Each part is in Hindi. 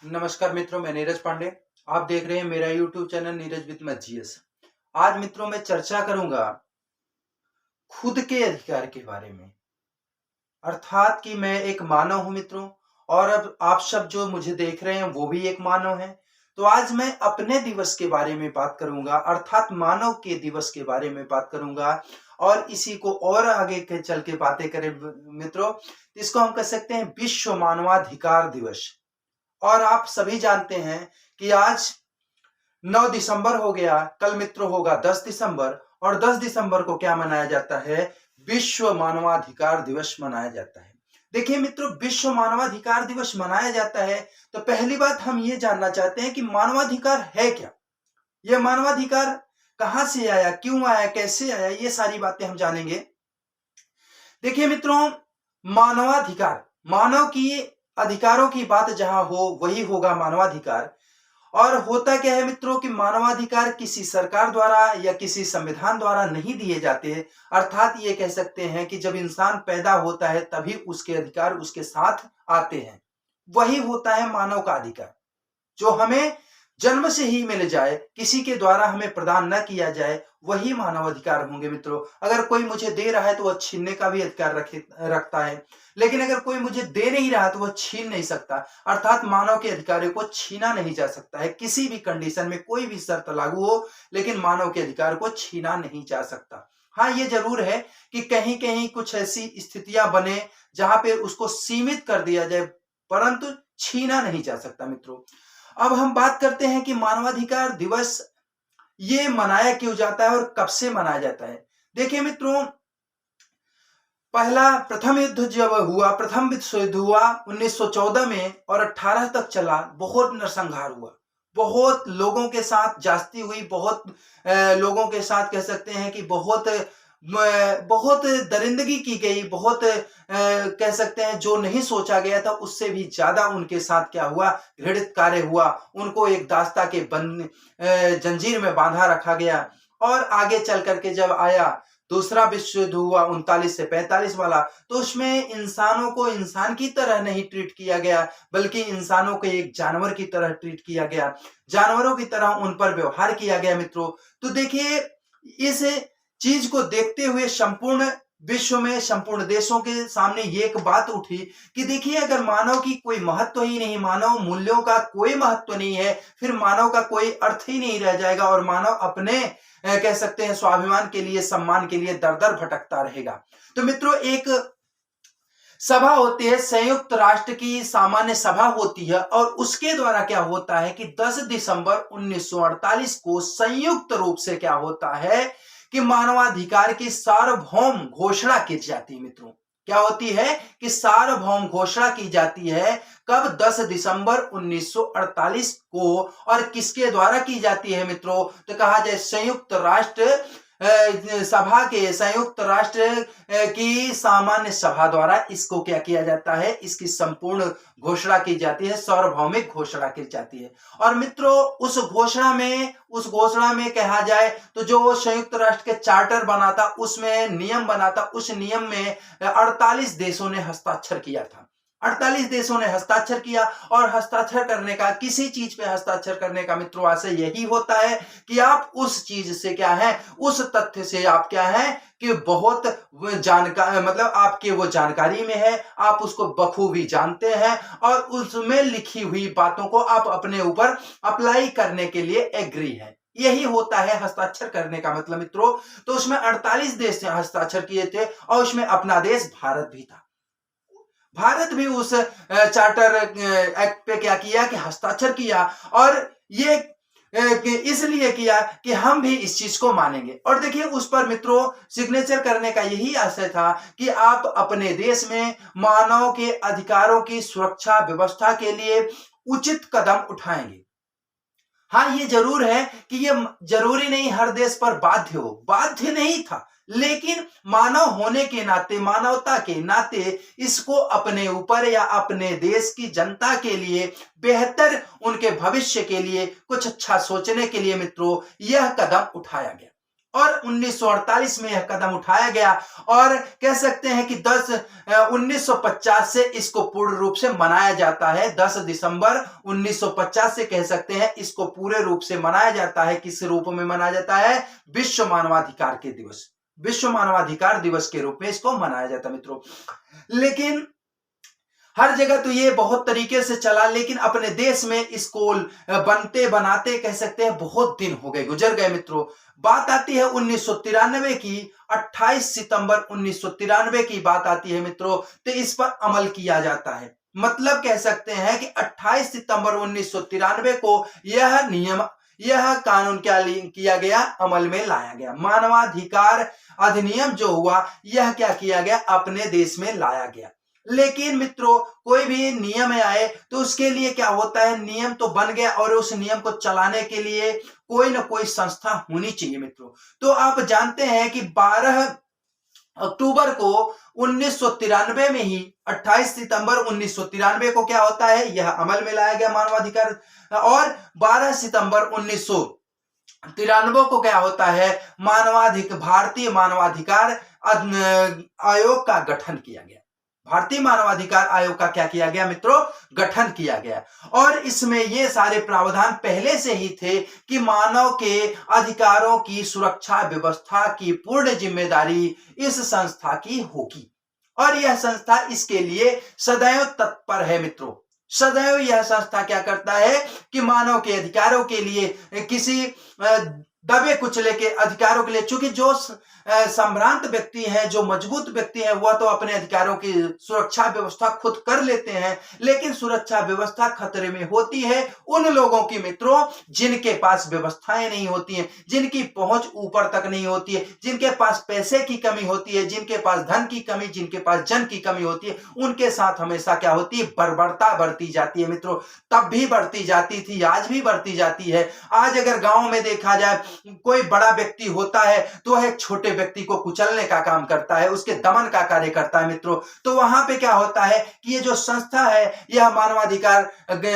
नमस्कार मित्रों, मैं नीरज पांडे। आप देख रहे हैं मेरा YouTube channel Neeraj with math GS. आज मित्रों मैं चर्चा करूंगा खुद के अधिकार के बारे में। अर्थात कि मैं एक मानव हूं मित्रों, और अब आप सब जो मुझे देख रहे हैं वो भी एक मानव हैं। तो आज मैं अपने दिवस के बारे में बात करूंगा, अर्थात मानव के दिवस के बारे में बात करूंगा। और इसी को और आगे के चल के बातें करें मित्रों, इसको हम कह सकते हैं विश्व मानवाधिकार दिवस। और आप सभी जानते हैं कि आज 9 दिसंबर हो गया, कल मित्रों होगा 10 दिसंबर। और 10 दिसंबर को क्या मनाया जाता है? विश्व मानवाधिकार दिवस मनाया जाता है। देखिए मित्रों, विश्व मानवाधिकार दिवस मनाया जाता है तो पहली बात हम ये जानना चाहते हैं कि मानवाधिकार है क्या। यह मानवाधिकार कहां से आया, क्यों आया, कैसे आया, ये सारी बातें हम जानेंगे। देखिए मित्रों, मानवाधिकार, मानव की अधिकारों की बात जहां हो वही होगा मानवाधिकार। और होता क्या है मित्रों कि मानवाधिकार किसी सरकार द्वारा या किसी संविधान द्वारा नहीं दिए जाते। अर्थात ये कह सकते हैं कि जब इंसान पैदा होता है तभी उसके अधिकार उसके साथ आते हैं। वही होता है मानव का अधिकार, जो हमें जन्म से ही मिल जाए, किसी के द्वारा हमें प्रदान न किया जाए, वही मानव अधिकार होंगे मित्रों। अगर कोई मुझे दे रहा है तो वह छीनने का भी अधिकार रखता है, लेकिन अगर कोई मुझे दे नहीं रहा तो वह छीन नहीं सकता। अर्थात मानव के अधिकारों को छीना नहीं जा सकता है, किसी भी कंडीशन में कोई भी शर्त लागू हो, लेकिन मानव के अधिकार को छीना नहीं जा सकता। हाँ, ये जरूर है कि कहीं कहीं कुछ ऐसी स्थितियां बने जहां पे उसको सीमित कर दिया जाए, परंतु छीना नहीं जा सकता मित्रों। अब हम बात करते हैं कि मानवाधिकार दिवस ये मनाया क्यों जाता है और कब से मनाया जाता है। देखिए मित्रों, पहला प्रथम युद्ध जब हुआ, प्रथम विश्व युद्ध हुआ 1914 में और 18 तक चला, बहुत नरसंहार हुआ, बहुत लोगों के साथ जास्ती हुई, बहुत लोगों के साथ कह सकते हैं कि बहुत दरिंदगी की गई, बहुत कह सकते हैं जो नहीं सोचा गया था उससे भी ज्यादा उनके साथ क्या हुआ, घृणित कार्य हुआ। उनको एक दास्ता के जंजीर में बांधा रखा गया। और आगे चल करके जब आया दूसरा विश्व युद्ध हुआ 39 से 45 वाला, तो उसमें इंसानों को इंसान की तरह नहीं ट्रीट किया गया, बल्कि इंसानों को एक जानवर की तरह ट्रीट किया गया, जानवरों की तरह उन पर व्यवहार किया गया मित्रों। तो देखिए, इस चीज को देखते हुए संपूर्ण विश्व में, संपूर्ण देशों के सामने ये एक बात उठी कि देखिए, अगर मानव की कोई महत्व ही नहीं, मानव मूल्यों का कोई महत्व नहीं है, फिर मानव का कोई अर्थ ही नहीं रह जाएगा और मानव अपने कह सकते हैं स्वाभिमान के लिए, सम्मान के लिए दर दर भटकता रहेगा। तो मित्रों, एक सभा होती है, संयुक्त राष्ट्र की सामान्य सभा होती है, और उसके द्वारा क्या होता है कि 10 दिसंबर 1948 को संयुक्त रूप से क्या होता है कि मानवाधिकार की सार्वभौम घोषणा की जाती है मित्रों। क्या होती है कि सार्वभौम घोषणा की जाती है। कब? 10 दिसंबर 1948 को। और किसके द्वारा की जाती है मित्रों? तो कहा जाए संयुक्त राष्ट्र सभा के, संयुक्त राष्ट्र की सामान्य सभा द्वारा इसको क्या किया जाता है, इसकी संपूर्ण घोषणा की जाती है, सार्वभौमिक घोषणा की जाती है। और मित्रों, उस घोषणा में कहा जाए तो जो संयुक्त राष्ट्र के चार्टर बना था, उसमें नियम बना था, उस नियम में 48 देशों ने हस्ताक्षर किया था। 48 देशों ने हस्ताक्षर किया। और हस्ताक्षर करने का, किसी चीज पे हस्ताक्षर करने का मित्रों आशय यही होता है कि आप उस चीज से क्या है, उस तथ्य से आप क्या है कि बहुत जानकार, मतलब आपके वो जानकारी में है, आप उसको बखूबी जानते हैं और उसमें लिखी हुई बातों को आप अपने ऊपर अप्लाई करने के लिए एग्री है। यही होता है हस्ताक्षर करने का मतलब मित्रों। तो उसमें 48 देश ने हस्ताक्षर किए थे और उसमें अपना देश भारत भी था। भारत भी उस चार्टर एक्ट पे क्या किया कि हस्ताक्षर किया। और ये इसलिए किया कि हम भी इस चीज को मानेंगे। और देखिए, उस पर मित्रों सिग्नेचर करने का यही आशय था कि आप अपने देश में मानव के अधिकारों की सुरक्षा व्यवस्था के लिए उचित कदम उठाएंगे। हाँ, ये जरूर है कि ये जरूरी नहीं हर देश पर बाध्य हो, बाध्य नहीं था, लेकिन मानव होने के नाते, मानवता के नाते इसको अपने ऊपर या अपने देश की जनता के लिए, बेहतर उनके भविष्य के लिए, कुछ अच्छा सोचने के लिए मित्रों यह कदम उठाया गया। और 1948 में यह कदम उठाया गया और कह सकते हैं कि 1950 से इसको पूर्ण रूप से मनाया जाता है। 10 दिसंबर 1950 से कह सकते हैं इसको पूरे रूप से मनाया जाता है। किस रूप में मनाया जाता है? विश्व मानवाधिकार के दिवस, विश्व मानवाधिकार दिवस के रूप में इसको मनाया जाता है मित्रों। लेकिन हर जगह तो ये बहुत तरीके से चला, लेकिन अपने देश में इसको बनते बनाते कह सकते हैं बहुत दिन हो गए, गुजर गए मित्रों। बात आती है 1993 की, 28 सितंबर 1993 की बात आती है मित्रों, तो इस पर अमल किया जाता है। मतलब कह सकते हैं कि 28 सितंबर 1993 को यह कानून क्या किया गया? अमल में लाया गया। मानवाधिकार अधिनियम जो हुआ यह क्या किया गया? अपने देश में लाया गया। लेकिन मित्रों कोई भी नियम आए तो उसके लिए क्या होता है? नियम तो बन गया और उस नियम को चलाने के लिए कोई ना कोई संस्था होनी चाहिए मित्रों। तो आप जानते हैं कि 12 अक्टूबर को 1993 में ही, 28 सितंबर 1993 को क्या होता है? यह अमल में लाया गया मानवाधिकार। और 12 सितंबर 1993 को क्या होता है? भारतीय मानवाधिकार आयोग का गठन किया गया। भारतीय मानवाधिकार आयोग का क्या किया गया मित्रों? गठन किया गया। और इसमें ये सारे प्रावधान पहले से ही थे कि मानव के अधिकारों की सुरक्षा व्यवस्था की पूर्ण जिम्मेदारी इस संस्था की होगी और यह संस्था इसके लिए सदैव तत्पर है मित्रों। सदैव यह संस्था क्या करता है कि मानव के अधिकारों के लिए, किसी दबे कुचले के अधिकारों के लिए, चूंकि जो संभ्रांत व्यक्ति है, जो मजबूत व्यक्ति है, वह तो अपने अधिकारों की सुरक्षा व्यवस्था खुद कर लेते हैं, लेकिन सुरक्षा व्यवस्था खतरे में होती है उन लोगों की मित्रों जिनके पास व्यवस्थाएं नहीं होती हैं, जिनकी पहुंच ऊपर तक नहीं होती है, जिनके पास पैसे की कमी होती है, जिनके पास धन की कमी, जिनके पास जन की कमी होती है, उनके साथ हमेशा क्या होती है? बर्बरता बढ़ती जाती है मित्रों। तब भी बढ़ती जाती थी, आज भी बढ़ती जाती है। आज अगर गांव में देखा जाए कोई बड़ा व्यक्ति होता है तो वह एक छोटे व्यक्ति को कुचलने का काम करता है, उसके दमन का कार्य करता है मित्रों। तो वहां पे क्या होता है कि ये जो संस्था है, यह मानवाधिकार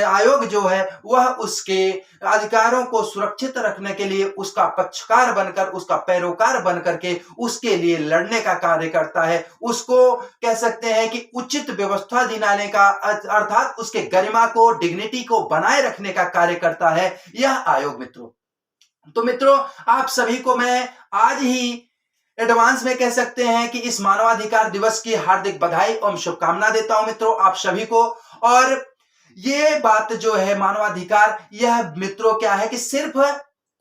आयोग जो है, वह उसके अधिकारों को सुरक्षित रखने के लिए उसका पक्षकार बनकर, उसका पैरोकार बनकर के उसके लिए लड़ने का कार्य करता है। उसको कह सकते हैं कि उचित व्यवस्था दिलाने का, अर्थात उसके गरिमा को, डिग्निटी को बनाए रखने का कार्य करता है यह आयोग मित्रों। तो मित्रों आप सभी को मैं आज ही एडवांस में कह सकते हैं कि इस मानवाधिकार दिवस की हार्दिक बधाई एवं शुभकामना देता हूं मित्रों आप सभी को। और ये बात जो है मानवाधिकार, यह मित्रों क्या है कि सिर्फ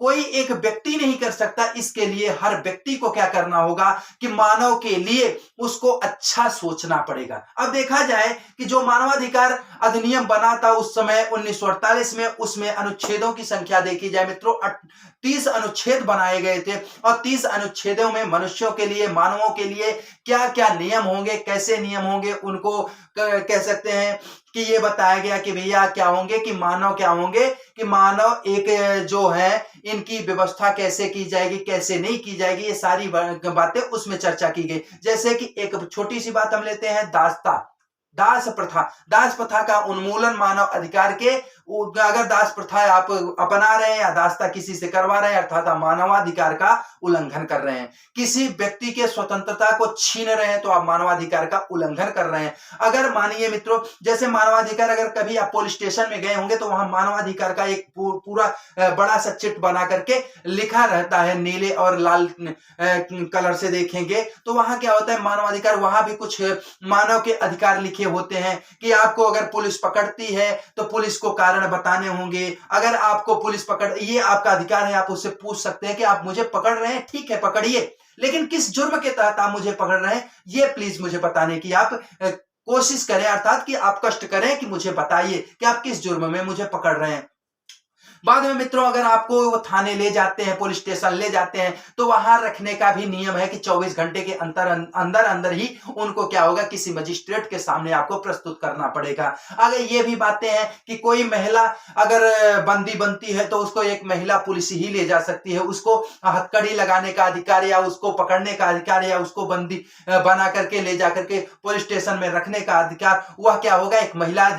कोई एक व्यक्ति नहीं कर सकता, इसके लिए हर व्यक्ति को क्या करना होगा कि मानव के लिए उसको अच्छा सोचना पड़ेगा। अब देखा जाए कि जो मानवाधिकार अधिनियम बना था उस समय 1948 में, उसमें अनुच्छेदों की संख्या देखी जाए मित्रों 30 अनुच्छेद बनाए गए थे और 30 अनुच्छेदों में मनुष्यों के लिए, मानवों के लिए क्या क्या नियम होंगे, कैसे नियम होंगे, उनको कह सकते हैं कि ये बताया गया कि भैया क्या होंगे, कि मानव क्या होंगे, कि मानव एक जो है इनकी व्यवस्था कैसे की जाएगी, कैसे नहीं की जाएगी, ये सारी बातें उसमें चर्चा की गई। जैसे कि एक छोटी सी बात हम लेते हैं, दास प्रथा। दास प्रथा का उन्मूलन मानव अधिकार के, अगर दास प्रथा आप अपना रहे हैं या दासता किसी से करवा रहे हैं, अर्थात आप मानवाधिकार का उल्लंघन कर रहे हैं। किसी व्यक्ति के स्वतंत्रता को छीन रहे हैं तो आप मानवाधिकार का उल्लंघन कर रहे हैं। अगर मानिए मित्रों, जैसे मानवाधिकार, अगर कभी आप पुलिस स्टेशन में गए होंगे तो वहां मानवाधिकार का एक पूरा बड़ा सा चिट बना करके लिखा रहता है, नीले और लाल कलर से देखेंगे तो वहां क्या होता है मानवाधिकार, वहां भी कुछ मानव के अधिकार लिखे होते हैं कि आपको अगर पुलिस पकड़ती है तो पुलिस को कारण बताने होंगे। अगर आपको पुलिस पकड़, ये आपका अधिकार है, आप उससे पूछ सकते हैं कि आप मुझे पकड़ रहे हैं, ठीक है पकड़िए, लेकिन किस जुर्म के तहत आप मुझे पकड़ रहे हैं ये प्लीज मुझे बताने की आप कोशिश करें, अर्थात कि आप कष्ट करें कि मुझे बताइए कि आप किस जुर्म में मुझे पकड़ रहे हैं। बाद में मित्रों अगर आपको वो थाने ले जाते हैं, पुलिस स्टेशन ले जाते हैं, तो वहां रखने का भी नियम है कि 24 घंटे के अंदर ही उनको क्या होगा, किसी मजिस्ट्रेट के सामने आपको प्रस्तुत करना पड़ेगा। अगर ये भी बातें हैं कि कोई महिला अगर बंदी बनती है तो उसको एक महिला पुलिस ही ले जा सकती है, उसको हथकड़ी लगाने का अधिकार या उसको पकड़ने का अधिकार या उसको बंदी बना करके ले जा करके पुलिस स्टेशन में रखने का अधिकार वह क्या होगा, एक महिला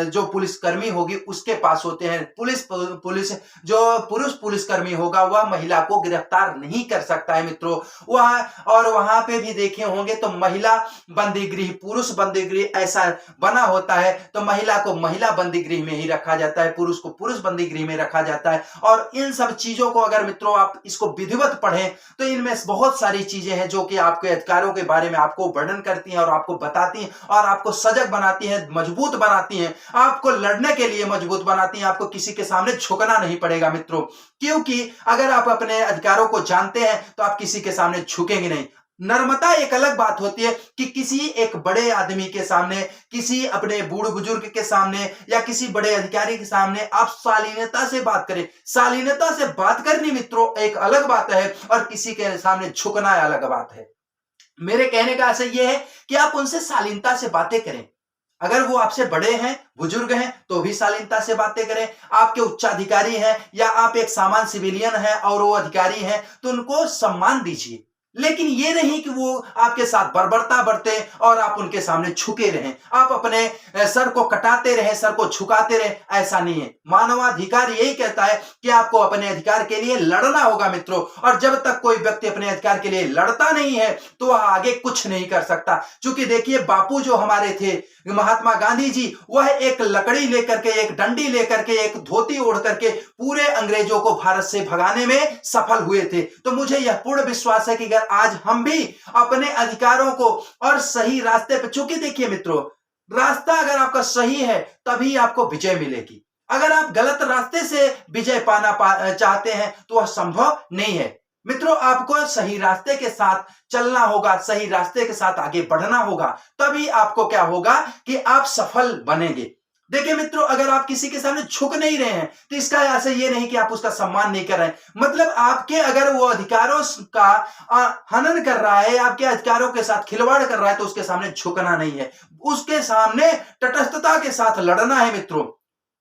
जो पुलिसकर्मी होगी उसके पास होते हैं। पुलिस जो पुरुष पुलिसकर्मी होगा वह महिला को गिरफ्तार नहीं कर सकता है मित्रों। वहां पे भी देखे होंगे तो महिला बंदी गृह पुरुष बंदी गृह ऐसा बना होता है, तो महिला को महिला बंदी गृह में ही रखा जाता है, पुरुष को पुरुष बंदी गृह में रखा जाता है। और इन सब चीजों को अगर मित्रों आप इसको विधिवत पढ़ें तो इनमें बहुत सारी चीजें हैं जो कि आपके अधिकारों के बारे में आपको वर्णन करती हैं और आपको बताती हैं और आपको सजग बनाती हैं, मजबूत बनाती हैं, आपको लड़ने के लिए मजबूत बनाती हैं। आपको किसी के सामने झुकना नहीं पड़ेगा मित्रों, क्योंकि अगर आप अपने अधिकारों को जानते हैं तो आप किसी के सामने झुकेंगे नहीं। नर्मता एक अलग बात होती है कि किसी एक बड़े आदमी के सामने, किसी अपने बूढ़ बुजुर्ग के सामने या किसी बड़े अधिकारी के सामने आप शालीनता से बात करें। शालीनता से बात करनी मित्रों एक अलग बात है और किसी के सामने झुकना अलग बात है। मेरे कहने का आशय यह है कि आप उनसे शालीनता से बातें करें। अगर वो आपसे बड़े हैं, बुजुर्ग हैं, तो भी शालीनता से बातें करें। आपके उच्चाधिकारी हैं या आप एक सामान्य सिविलियन हैं और वो अधिकारी हैं, तो उनको सम्मान दीजिए। लेकिन ये नहीं कि वो आपके साथ बर्बरता बरते और आप उनके सामने झुके रहें, आप अपने सर को कटाते रहें, सर को झुकाते रहें, ऐसा नहीं है। मानवाधिकार यही कहता है कि आपको अपने अधिकार के लिए लड़ना होगा मित्रों, और जब तक कोई व्यक्ति अपने अधिकार के लिए लड़ता नहीं है तो वह आगे कुछ नहीं कर सकता। क्योंकि देखिए बापू जो हमारे थे महात्मा गांधी जी, वह एक लकड़ी लेकर के, एक डंडी लेकर के, एक धोती ओढ़ करके पूरे अंग्रेजों को भारत से भगाने में सफल हुए थे। तो मुझे यह पूर्ण विश्वास है कि अगर आज हम भी अपने अधिकारों को और सही रास्ते पर, चूंकि देखिए मित्रों रास्ता अगर आपका सही है तभी आपको विजय मिलेगी। अगर आप गलत रास्ते से विजय पाना चाहते हैं तो वह संभव नहीं है मित्रों। आपको सही रास्ते के साथ चलना होगा, सही रास्ते के साथ आगे बढ़ना होगा, तभी आपको क्या होगा कि आप सफल बनेंगे। देखिए मित्रों अगर आप किसी के सामने झुक नहीं रहे हैं तो इसका आशय ये नहीं कि आप उसका सम्मान नहीं कर रहे हैं। मतलब आपके अगर वो अधिकारों का हनन कर रहा है, आपके अधिकारों के साथ खिलवाड़ कर रहा है, तो उसके सामने झुकना नहीं है, उसके सामने तटस्थता के साथ लड़ना है मित्रों।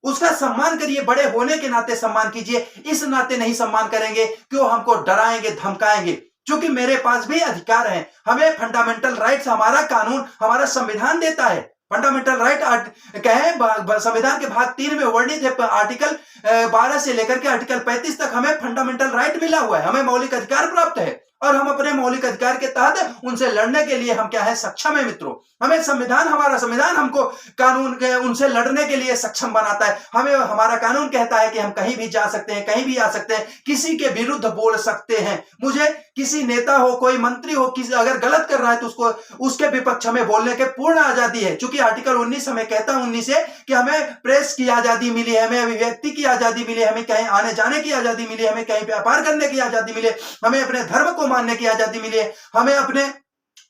उसका सम्मान करिए, बड़े होने के नाते सम्मान कीजिए। इस नाते नहीं सम्मान करेंगे कि वो हमको डराएंगे, धमकाएंगे, क्योंकि मेरे पास भी अधिकार है। हमें फंडामेंटल राइट्स हमारा कानून, हमारा संविधान देता है। फंडामेंटल राइट संविधान के भाग 3 में वर्णित है। आर्टिकल 12 से लेकर के आर्टिकल 35 तक हमें फंडामेंटल राइट मिला हुआ है, हमें मौलिक अधिकार प्राप्त है और हम अपने मौलिक अधिकार के तहत उनसे लड़ने के लिए हम क्या है, सक्षम है मित्रों। हमें संविधान, हमारा संविधान हमको कानून के उनसे लड़ने के लिए सक्षम बनाता है। हमें हमारा कानून कहता है कि हम कहीं भी जा सकते हैं, कहीं भी आ सकते हैं, किसी के विरुद्ध बोल सकते हैं। मुझे किसी नेता हो, कोई मंत्री हो, किसी अगर गलत कर रहा है तो उसको उसके विपक्ष में बोलने के पूर्ण आजादी है। क्योंकि आर्टिकल 19 हमें कहता है 19 से कि हमें प्रेस की आजादी मिली है, हमें अभिव्यक्ति की आजादी मिली है, हमें कहीं आने जाने की आजादी मिली है, हमें कहीं व्यापार करने की आजादी मिली है, हमें अपने धर्म को मानने की आजादी मिली है, हमें अपने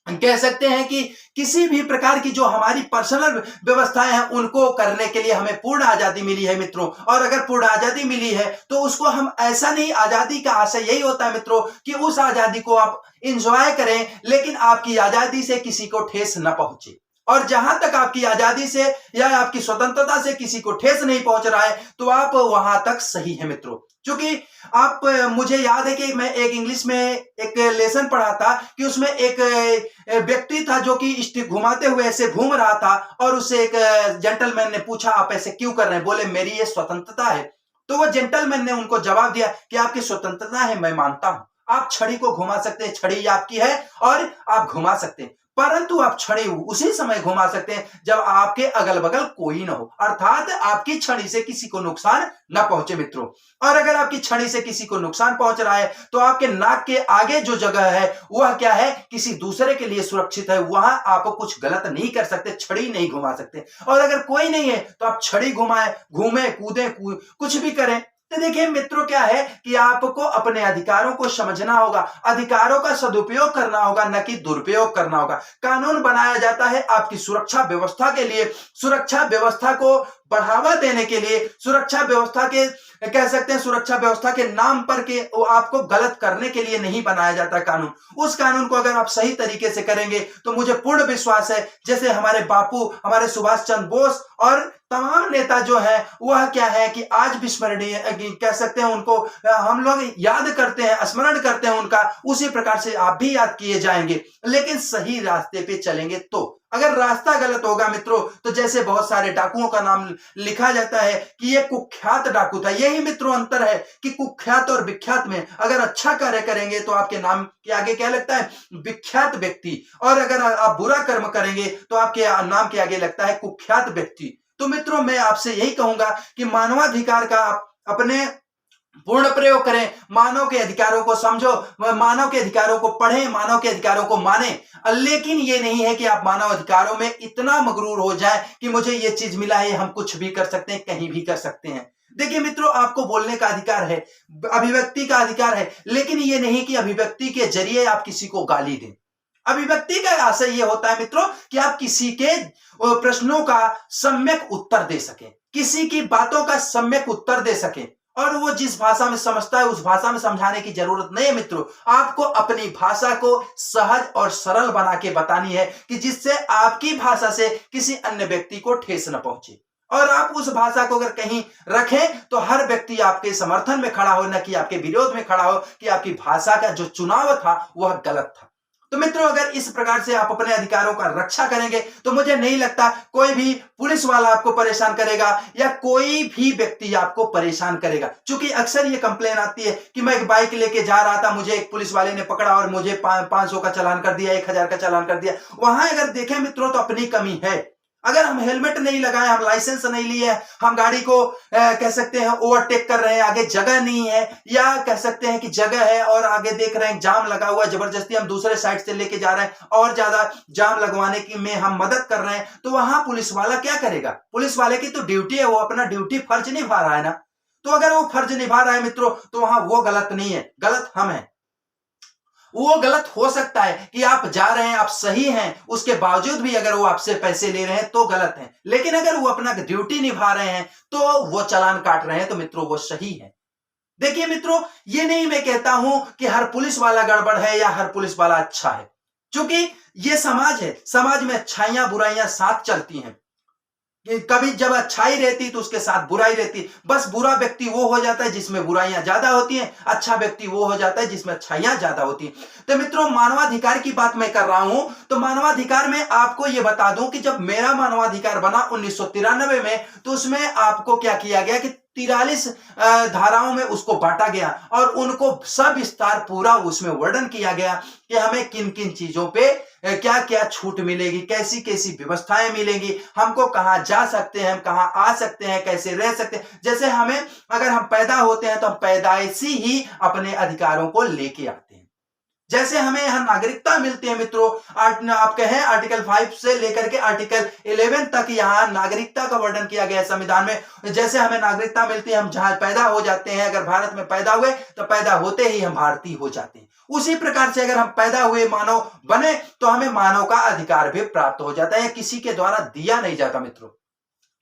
कह सकते हैं कि किसी भी प्रकार की जो हमारी पर्सनल व्यवस्थाएं हैं उनको करने के लिए हमें पूर्ण आजादी मिली है मित्रों। और अगर पूर्ण आजादी मिली है तो उसको हम ऐसा नहीं, आजादी का आशय यही होता है मित्रों कि उस आजादी को आप एंजॉय करें, लेकिन आपकी आजादी से किसी को ठेस न पहुंचे। और जहां तक आपकी आजादी से या आपकी स्वतंत्रता से किसी को ठेस नहीं पहुंच रहा है तो आप वहां तक सही है मित्रों। क्योंकि आप, मुझे याद है कि मैं एक इंग्लिश में एक लेसन पढ़ा था कि उसमें एक व्यक्ति था जो कि स्टिक घुमाते हुए ऐसे घूम रहा था और उससे एक जेंटलमैन ने पूछा आप ऐसे क्यों कर रहे हैं? बोले मेरी ये स्वतंत्रता है। तो वो जेंटलमैन ने उनको जवाब दिया कि आपकी स्वतंत्रता है, मैं मानता हूं, आप छड़ी को घुमा सकते हैं, छड़ी आपकी है और आप घुमा सकते हैं, परंतु आप छड़ी उसी समय घुमा सकते हैं जब आपके अगल बगल कोई ना हो, अर्थात आपकी छड़ी से किसी को नुकसान न पहुंचे मित्रों। और अगर आपकी छड़ी से किसी को नुकसान पहुंच रहा है तो आपके नाक के आगे जो जगह है वह क्या है, किसी दूसरे के लिए सुरक्षित है, वहां आप कुछ गलत नहीं कर सकते, छड़ी नहीं घुमा सकते। और अगर कोई नहीं है तो आप छड़ी घुमाएं, घूमे, कूदे, कुछ भी करें। तो देखिए मित्रों क्या है कि आपको अपने अधिकारों को समझना होगा, अधिकारों का सदुपयोग करना होगा, न कि दुरुपयोग करना होगा। कानून बनाया जाता है आपकी सुरक्षा व्यवस्था के लिए, सुरक्षा व्यवस्था को बढ़ावा देने के लिए, सुरक्षा व्यवस्था के कह सकते हैं सुरक्षा व्यवस्था के नाम पर के वो आपको गलत करने के लिए नहीं बनाया जाता कानून। उस कानून को अगर आप सही तरीके से करेंगे तो मुझे पूर्ण विश्वास है जैसे हमारे बापू, हमारे सुभाष चंद्र बोस और तमाम नेता जो है वह क्या है कि आज भी स्मरणीय कह सकते हैं, उनको हम लोग याद करते हैं, स्मरण करते हैं उनका, उसी प्रकार से आप भी याद किए जाएंगे। लेकिन सही रास्ते पे चलेंगे तो अगर रास्ता गलत होगा मित्रों, तो जैसे बहुत सारे डाकुओं का नाम लिखा जाता है कि ये कुख्यात डाकू था, यही मित्रों अंतर है कि कुख्यात और विख्यात में अगर अच्छा कार्य करेंगे तो आपके नाम के आगे क्या लगता है, विख्यात व्यक्ति, और अगर आप बुरा कर्म करेंगे तो आपके नाम के आगे लगता है कुख्यात व्यक्ति। तो मित्रों मैं आपसे यही कहूंगा कि मानवाधिकार का आप अपने पूर्ण प्रयोग करें, मानव के अधिकारों को समझो, मानव के अधिकारों को पढ़ें, मानव के अधिकारों को माने। लेकिन ये नहीं है कि आप मानव अधिकारों में इतना मगरूर हो जाए कि मुझे ये चीज मिला है, हम कुछ भी कर सकते हैं, कहीं भी कर सकते हैं। देखिए मित्रों, आपको बोलने का अधिकार है, अभिव्यक्ति का अधिकार है, लेकिन ये नहीं कि अभिव्यक्ति के जरिए आप किसी को गाली दें। अभिव्यक्ति का आशय यह होता है मित्रों कि आप किसी के प्रश्नों का सम्यक उत्तर दे सकें, किसी की बातों का सम्यक उत्तर दे सकें, और वो जिस भाषा में समझता है उस भाषा में समझाने की जरूरत नहीं है मित्रों। आपको अपनी भाषा को सहज और सरल बना के बतानी है कि जिससे आपकी भाषा से किसी अन्य व्यक्ति को ठेस न पहुंचे, और आप उस भाषा को अगर कहीं रखें तो हर व्यक्ति आपके समर्थन में खड़ा हो, न कि आपके विरोध में खड़ा हो कि आपकी भाषा का जो चुनाव था वह गलत था। तो मित्रों, अगर इस प्रकार से आप अपने अधिकारों का रक्षा करेंगे तो मुझे नहीं लगता कोई भी पुलिस वाला आपको परेशान करेगा या कोई भी व्यक्ति आपको परेशान करेगा। क्योंकि अक्सर ये कंप्लेन आती है कि मैं एक बाइक लेके जा रहा था, मुझे एक पुलिस वाले ने पकड़ा और मुझे 500 का चालान कर दिया, 1000 का चालान कर दिया। वहां अगर देखें मित्रों तो अपनी कमी है। अगर हम हेलमेट नहीं लगाए, हम लाइसेंस नहीं लिए, हम गाड़ी को कह सकते हैं ओवरटेक कर रहे हैं, आगे जगह नहीं है, या कह सकते हैं कि जगह है और आगे देख रहे हैं जाम लगा हुआ, जबरदस्ती हम दूसरे साइड से लेके जा रहे हैं और ज्यादा जाम लगवाने की में हम मदद कर रहे हैं, तो वहां पुलिस वाला क्या करेगा? पुलिस वाले की तो ड्यूटी है, वो अपना ड्यूटी फर्ज निभा रहा है ना। तो अगर वो फर्ज निभा रहा है मित्रों तो वहां वो गलत नहीं है, गलत हम हैं। वो गलत हो सकता है कि आप जा रहे हैं, आप सही हैं, उसके बावजूद भी अगर वो आपसे पैसे ले रहे हैं तो गलत है, लेकिन अगर वो अपना ड्यूटी निभा रहे हैं तो वो चालान काट रहे हैं तो मित्रों वो सही है। देखिए मित्रों, ये नहीं मैं कहता हूं कि हर पुलिस वाला गड़बड़ है या हर पुलिस वाला अच्छा है, क्योंकि ये समाज है, समाज में अच्छाइयां बुराइयां साथ चलती हैं। कभी जब अच्छाई रहती तो उसके साथ बुराई रहती, बस बुरा व्यक्ति वो हो जाता है जिसमें बुराइयां ज्यादा होती हैं, अच्छा व्यक्ति वो हो जाता है जिसमें अच्छाइयां ज्यादा होती हैं। तो मित्रों, मानवाधिकार की बात मैं कर रहा हूं, तो मानवाधिकार में आपको यह बता दूं कि जब मेरा मानवाधिकार बना 1993 में, तो उसमें आपको क्या किया गया कि 43 धाराओं में उसको बांटा गया और उनको सब विस्तार पूरा उसमें वर्णन किया गया कि हमें किन किन चीजों पे क्या क्या छूट मिलेगी, कैसी कैसी व्यवस्थाएं मिलेंगी, हमको कहां जा सकते हैं, हम कहां आ सकते हैं, कैसे रह सकते हैं। जैसे हमें अगर हम पैदा होते हैं तो हम पैदाइशी ही अपने अधिकारों को लेके आते हैं। जैसे हमें यहां नागरिकता मिलती है मित्रों, आप कहें आर्टिकल 5 से लेकर के आर्टिकल 11 तक यहां नागरिकता का वर्णन किया गया है संविधान में। जैसे हमें नागरिकता मिलती है, हम जहां पैदा हो जाते हैं, अगर भारत में पैदा हुए तो पैदा होते ही हम भारतीय हो जाते हैं। उसी प्रकार से अगर हम पैदा हुए मानव बने तो हमें मानव का अधिकार भी प्राप्त हो जाता है, किसी के द्वारा दिया नहीं जाता मित्रों,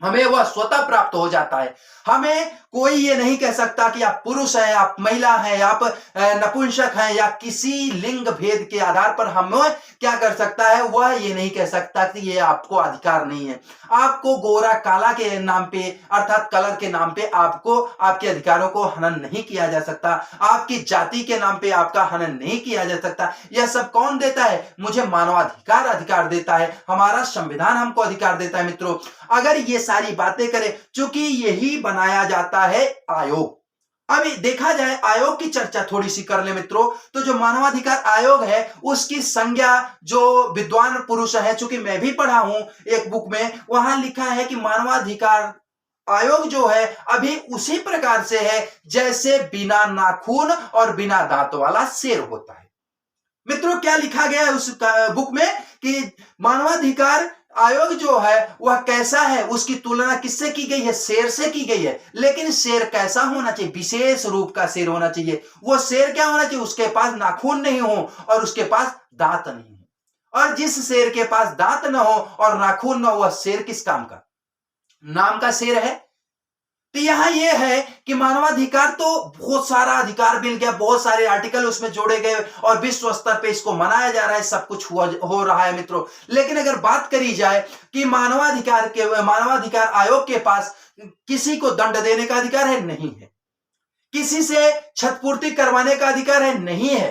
हमें वह स्वतः प्राप्त हो जाता है। हमें कोई ये नहीं कह सकता कि आप पुरुष हैं, आप महिला हैं, आप नपुंसक हैं, या किसी लिंग भेद के आधार पर हमें क्या कर सकता है, वह ये नहीं कह सकता कि ये आपको अधिकार नहीं है। आपको गोरा काला के नाम पे, अर्थात कलर के नाम पे आपको आपके अधिकारों को हनन नहीं किया जा सकता, आपकी जाति के नाम पे आपका हनन नहीं किया जा सकता। यह सब कौन देता है? मुझे मानवाधिकार अधिकार देता है, हमारा संविधान हमको अधिकार देता है मित्रों। अगर ये सारी बातें करें, चूंकि यही बनाया जाता है आयोग। अभी देखा जाए आयोग की चर्चा थोड़ी सी कर ले मित्रों, तो जो मानवाधिकार आयोग है उसकी संज्ञा जो विद्वान पुरुष है, चूंकि मैं भी पढ़ा हूं एक बुक में, वहां लिखा है कि मानवाधिकार आयोग जो है अभी उसी प्रकार से है जैसे बिना नाखून और बिना दांत वाला शेर होता है। मित्रों, क्या लिखा गया है उस बुक में कि मानवाधिकार आयोग जो है वह कैसा है, उसकी तुलना किससे की गई है? शेर से की गई है। लेकिन शेर कैसा होना चाहिए? विशेष रूप का शेर होना चाहिए। वो शेर क्या होना चाहिए? उसके पास नाखून नहीं हो और उसके पास दांत नहीं हो। और जिस शेर के पास दांत न हो और नाखून न हो, वह शेर किस काम का? नाम का शेर है। तो यहां यह है कि मानवाधिकार तो बहुत सारा अधिकार मिल गया, बहुत सारे आर्टिकल उसमें जोड़े गए और विश्व स्तर पे इसको मनाया जा रहा है, सब कुछ हो रहा है मित्रों। लेकिन अगर बात करी जाए कि मानवाधिकार आयोग के पास किसी को दंड देने का अधिकार है? नहीं है। किसी से क्षतिपूर्ति करवाने का अधिकार है? नहीं है।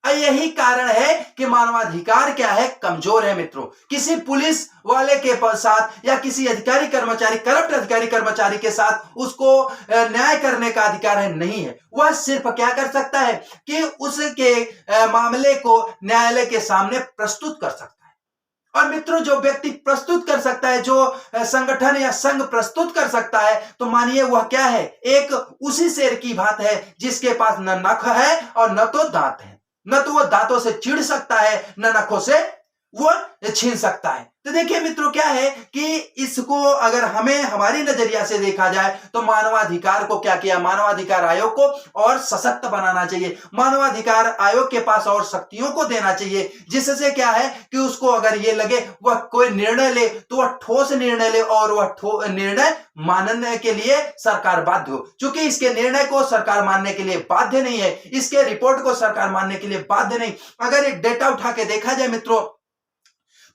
यही कारण है कि मानवाधिकार क्या है, कमजोर है मित्रों। किसी पुलिस वाले के साथ या किसी अधिकारी कर्मचारी, करप्ट अधिकारी कर्मचारी के साथ उसको न्याय करने का अधिकार है, नहीं है। वह सिर्फ क्या कर सकता है कि उसके मामले को न्यायालय के सामने प्रस्तुत कर सकता है। और मित्रों, जो व्यक्ति प्रस्तुत कर सकता है, जो संगठन या संघ प्रस्तुत कर सकता है, तो मानिए वह क्या है, एक उसी शेर की बात है जिसके पास न नख है और न तो दांत है। न तो वह दांतों से चिढ़ सकता है, न नखों से वो छीन सकता है। तो देखिए मित्रों, क्या है कि इसको अगर हमें हमारी नजरिया से देखा जाए तो मानवाधिकार को क्या किया, मानवाधिकार आयोग को और सशक्त बनाना चाहिए। मानवाधिकार आयोग के पास और शक्तियों को देना चाहिए, जिससे क्या है कि उसको अगर ये लगे वह कोई निर्णय ले तो वह ठोस निर्णय ले और वह निर्णय मानने के लिए सरकार बाध्य हो। क्योंकि इसके निर्णय को सरकार मानने के लिए बाध्य नहीं है, इसके रिपोर्ट को सरकार मानने के लिए बाध्य नहीं। अगर एक डेटा उठा के देखा जाए मित्रों,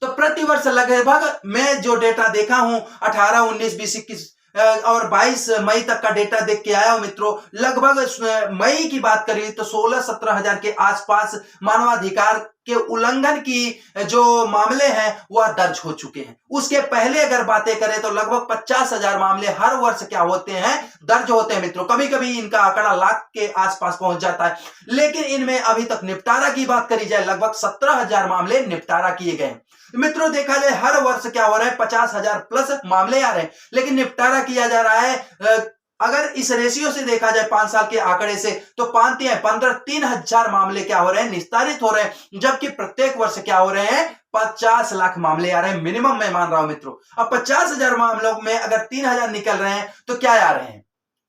तो प्रतिवर्ष लगभग मैं जो डेटा देखा हूं 18, 19, 20, 21 और 22 मई तक का डेटा देख के आया हूं मित्रों, लगभग मई की बात करिए तो 16-17 हजार के आसपास मानवाधिकार के उल्लंघन की जो मामले हैं वह दर्ज हो चुके हैं। उसके पहले अगर बातें करें तो लगभग 50,000 मामले हर वर्ष क्या होते हैं, दर्ज होते हैं मित्रों। कभी कभी इनका आंकड़ा लाख के आसपास पहुंच जाता है, लेकिन इनमें अभी तक निपटारा की बात करी जाए लगभग 17,000 मामले निपटारा किए गए। मित्रों, देखा जाए हर वर्ष क्या हो रहा है, 50,000 प्लस मामले आ रहे हैं, लेकिन निपटारा किया जा रहा है। अगर इस रेशियो से देखा जाए 5 साल के आंकड़े से, तो 3,000 मामले क्या हो रहे हैं, निस्तारित हो रहे हैं, जबकि प्रत्येक वर्ष क्या हो रहे हैं, 50 लाख मामले आ रहे हैं मिनिमम, मैं मान रहा हूं मित्रों। अब 50,000 मामलों में अगर 3,000 निकल रहे हैं तो क्या आ रहे हैं,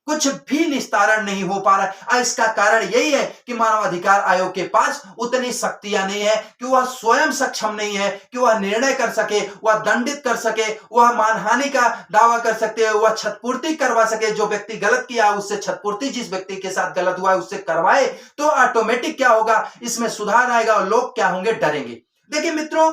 कुछ भी निस्तारण नहीं हो पा रहा है। इसका कारण यही है कि मानवाधिकार आयोग के पास उतनी शक्तियां नहीं है, कि वह स्वयं सक्षम नहीं है कि वह निर्णय कर सके, वह दंडित कर सके, वह मानहानि का दावा कर सकते हैं, वह क्षतिपूर्ति करवा सके। जो व्यक्ति गलत किया उससे क्षतिपूर्ति, जिस व्यक्ति के साथ गलत हुआ है उससे करवाए, तो ऑटोमेटिक क्या होगा, इसमें सुधार आएगा और लोग क्या होंगे, डरेंगे। देखिए मित्रों,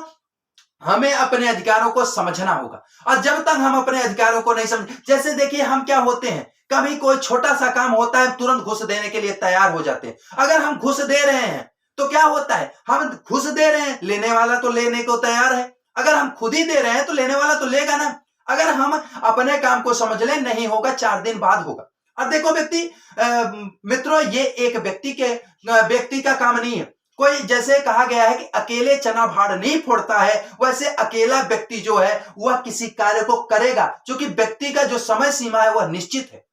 हमें अपने अधिकारों को समझना होगा, और जब तक हम अपने अधिकारों को नहीं समझ, जैसे देखिए हम क्या होते हैं, कभी कोई छोटा सा काम होता है तुरंत घुस देने के लिए तैयार हो जाते हैं। अगर हम घुस दे रहे हैं तो क्या होता है, हम घुस दे रहे हैं, लेने वाला तो लेने को तैयार है। अगर हम खुद ही दे रहे हैं तो लेने वाला तो लेगा ना। अगर हम अपने काम को समझ ले, नहीं होगा 4 दिन बाद होगा। अब देखो मित्रों, ये एक व्यक्ति का काम नहीं है। कोई, जैसे कहा गया है कि अकेले चना भाड़ नहीं फोड़ता है, वैसे अकेला व्यक्ति जो है वह किसी कार्य को करेगा, क्योंकि व्यक्ति का जो समय सीमा है वह निश्चित है।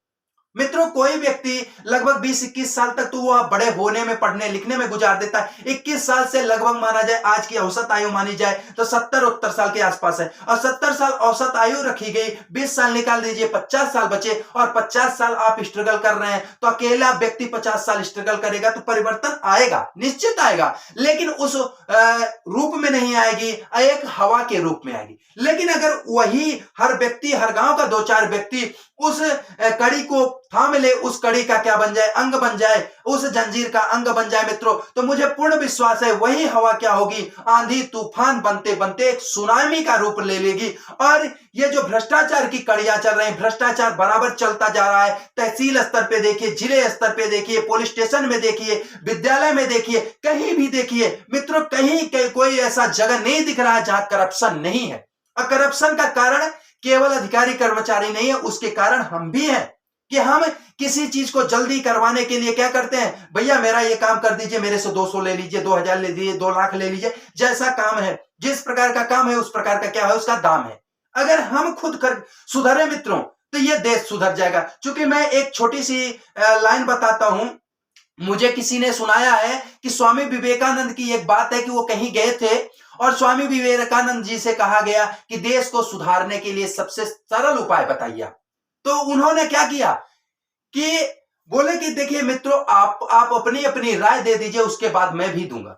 मित्रों, कोई व्यक्ति लगभग 20-21 साल तक तो वह बड़े होने में, पढ़ने लिखने में गुजार देता है। 21 साल से लगभग माना जाए, आज की औसत आयु मानी जाए तो 70-72 साल के आसपास है, और 70 साल औसत आयु रखी गई, 20 साल निकाल दीजिए, 50 साल बचे, और 50 साल आप स्ट्रगल कर रहे हैं, तो अकेला व्यक्ति 50 साल स्ट्रगल करेगा तो परिवर्तन आएगा, निश्चित आएगा, लेकिन उस रूप में नहीं आएगी, एक हवा के रूप में आएगी। लेकिन अगर वही हर व्यक्ति, हर गांव का 2-4 व्यक्ति उस कड़ी को थाम ले, उस कड़ी का क्या बन जाए, अंग बन जाए, उस जंजीर का अंग बन जाए मित्रों, तो मुझे पूर्ण विश्वास है वही हवा क्या होगी, आंधी तूफान बनते बनते एक सुनामी का रूप ले लेगी। और ये जो भ्रष्टाचार की कड़ियां चल रही हैं, भ्रष्टाचार बराबर चलता जा रहा है। तहसील स्तर पे देखिए, जिले स्तर पे देखिए, पुलिस स्टेशन में देखिए, विद्यालय में देखिए, कहीं भी देखिए मित्रों, कहीं कोई ऐसा जगह नहीं दिख रहा है जहां करप्शन नहीं है। और करप्शन का कारण केवल अधिकारी कर्मचारी नहीं है, उसके कारण हम भी हैं, कि हम किसी चीज को जल्दी करवाने के लिए क्या करते हैं, भैया मेरा ये काम कर दीजिए, मेरे से 200 ले लीजिए, 2,000 ले लीजिए, 2 लाख ले लीजिए, जैसा काम है, जिस प्रकार का काम है उस प्रकार का क्या है, उसका दाम है। अगर हम खुद कर सुधरे मित्रों, तो ये देश सुधर जाएगा। क्योंकि मैं एक छोटी सी लाइन बताता हूं, मुझे किसी ने सुनाया है कि स्वामी विवेकानंद की एक बात है कि वो कहीं गए थे और स्वामी विवेकानंद जी से कहा गया कि देश को सुधारने के लिए सबसे सरल उपाय बताइए। तो उन्होंने क्या किया कि बोले कि देखिए मित्रों, आप अपनी अपनी राय दे दीजिए, उसके बाद मैं भी दूंगा।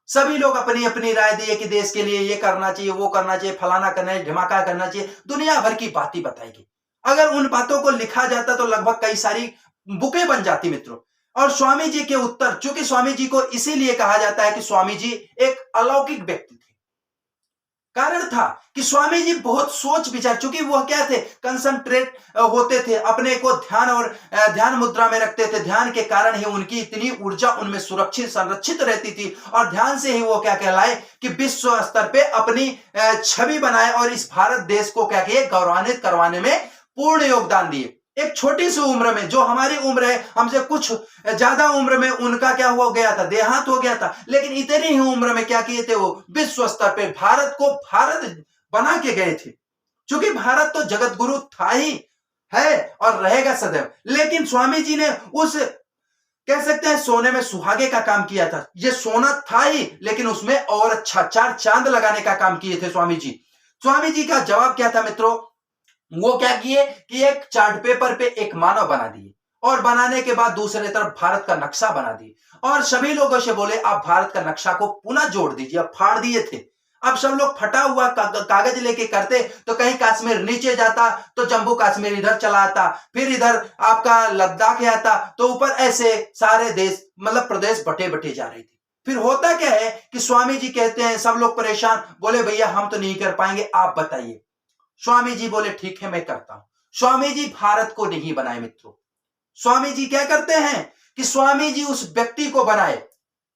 सभी लोग अपनी अपनी राय दिए कि देश के लिए ये करना चाहिए, वो करना चाहिए, फलाना करना चाहिए, धमाका करना चाहिए, दुनिया भर की बातें बताएगी। अगर उन बातों को लिखा जाता तो लगभग कई सारी बुकें बन जाती मित्रों। और स्वामी जी के उत्तर, चूंकि स्वामी जी को इसीलिए कहा जाता है कि स्वामी जी एक अलौकिक व्यक्ति थे, कारण था कि स्वामी जी बहुत सोच विचार, चूंकि वह क्या थे, कंसंट्रेट होते थे, अपने को ध्यान और ध्यान मुद्रा में रखते थे। ध्यान के कारण ही उनकी इतनी ऊर्जा उनमें सुरक्षित संरक्षित रहती थी, और ध्यान से ही वो क्या कहलाए कि विश्व स्तर पे अपनी छवि बनाए और इस भारत देश को क्या किए, गौरवान्वित करवाने में पूर्ण योगदान दिए। एक छोटी सी उम्र में, जो हमारी उम्र है, हमसे कुछ ज्यादा उम्र में उनका क्या हो गया था, देहांत हो गया था, लेकिन इतनी ही उम्र में क्या किए थे, वो विश्व स्तर पे भारत को भारत बना के गए थे। क्योंकि भारत तो जगत गुरु था ही, है और रहेगा सदैव। लेकिन स्वामी जी ने उस, कह सकते हैं, सोने में सुहागे का काम किया था। ये सोना था ही, लेकिन उसमें और अच्छा चार चांद लगाने का काम किए थे स्वामी जी। स्वामी जी का जवाब क्या था मित्रों, वो क्या किए कि एक चार्ट पेपर पे एक मानव बना दिए, और बनाने के बाद दूसरे तरफ भारत का नक्शा बना दिए, और सभी लोगों से बोले आप भारत का नक्शा को पुनः जोड़ दीजिए। अब फाड़ दिए थे, अब सब लोग फटा हुआ कागज लेके करते, तो कहीं कश्मीर नीचे जाता तो जम्मू कश्मीर इधर चला आता, फिर इधर आपका लद्दाख आता, तो ऊपर ऐसे सारे देश मतलब प्रदेश बटे बटे जा रहे थे। फिर होता क्या है कि स्वामी जी कहते हैं, सब लोग परेशान, बोले भैया हम तो नहीं कर पाएंगे, आप बताइए। स्वामी जी बोले ठीक है मैं करता हूं। स्वामी जी भारत को नहीं बनाए मित्रों। स्वामी जी क्या करते हैं कि स्वामी जी उस व्यक्ति को बनाए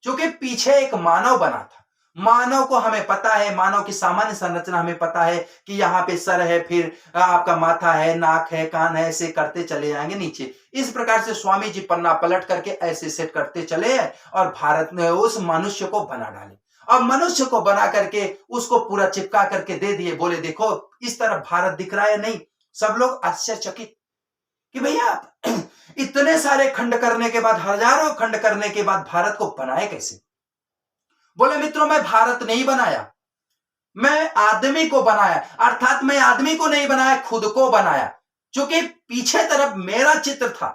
जो कि पीछे एक मानव बना था। मानव को हमें पता है, मानव की सामान्य संरचना हमें पता है कि यहाँ पे सर है, फिर आपका माथा है, नाक है, कान है, ऐसे करते चले जाएंगे नीचे। इस प्रकार से स्वामी जी पन्ना पलट करके ऐसे सेट करते चले और भारत ने उस मनुष्य को बना डाले। अब मनुष्य को बना करके उसको पूरा चिपका करके दे दिए, बोले देखो इस तरफ भारत दिख रहा है। नहीं, सब लोग आश्चर्यचकित कि भैया इतने सारे खंड करने के बाद, हजारों खंड करने के बाद भारत को बनाए कैसे? बोले मित्रों मैं भारत नहीं बनाया, मैं आदमी को बनाया। अर्थात मैं आदमी को नहीं बनाया, खुद को बनाया। क्योंकि पीछे तरफ मेरा चित्र था।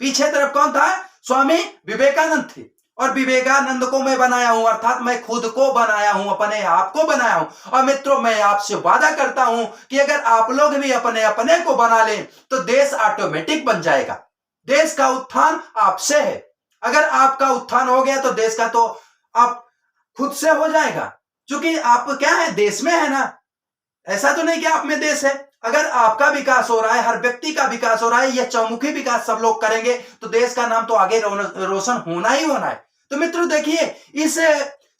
पीछे तरफ कौन था? स्वामी विवेकानंद थे, और विवेकानंद को मैं बनाया हूं, अर्थात मैं खुद को बनाया हूं, अपने आप को बनाया हूं। और मित्रों मैं आपसे वादा करता हूं कि अगर आप लोग भी अपने अपने को बना लें तो देश ऑटोमेटिक बन जाएगा। देश का उत्थान आपसे है। अगर आपका उत्थान हो गया तो देश का तो आप खुद से हो जाएगा, क्योंकि आप क्या है, देश में है ना। ऐसा तो नहीं कि आप में देश है। अगर आपका विकास हो रहा है, हर व्यक्ति का विकास हो रहा है, यह चौमुखी विकास सब लोग करेंगे तो देश का नाम तो आगे रोशन होना ही होना है। तो मित्रों देखिए, इस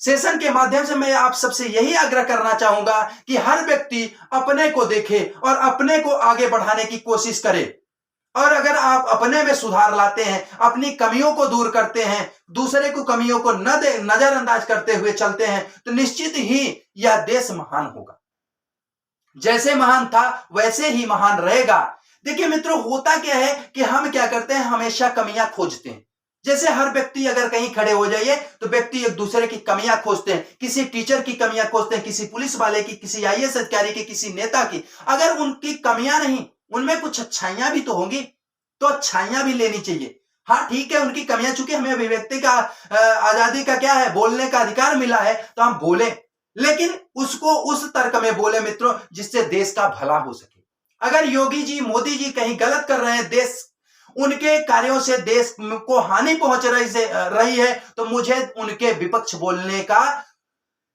सेशन के माध्यम से मैं आप सबसे यही आग्रह करना चाहूंगा कि हर व्यक्ति अपने को देखे और अपने को आगे बढ़ाने की कोशिश करे। और अगर आप अपने में सुधार लाते हैं, अपनी कमियों को दूर करते हैं, दूसरे को कमियों को नजरअंदाज करते हुए चलते हैं, तो निश्चित ही यह देश महान होगा। जैसे महान था वैसे ही महान रहेगा। देखिए मित्रों, होता क्या है कि हम क्या करते हैं, हमेशा कमियां खोजते हैं। जैसे हर व्यक्ति अगर कहीं खड़े हो जाइए तो व्यक्ति एक दूसरे की कमियां खोजते हैं। किसी टीचर की कमियां खोजते हैं, किसी पुलिस वाले की, किसी आईएएस अधिकारी की, किसी नेता की। अगर उनकी कमियां नहीं, उनमें कुछ अच्छाइयां भी तो होंगी, तो अच्छाइयां भी लेनी चाहिए। हाँ ठीक है, उनकी कमियां, चूंकि हमें अभिव्यक्ति का आजादी का क्या है, बोलने का अधिकार मिला है, तो हम बोले, लेकिन उसको उस तर्क में बोले मित्रों जिससे देश का भला हो सके। अगर योगी जी, मोदी जी कहीं गलत कर रहे हैं, देश उनके कार्यों से देश को हानि पहुंच रही है, तो मुझे उनके विपक्ष बोलने का,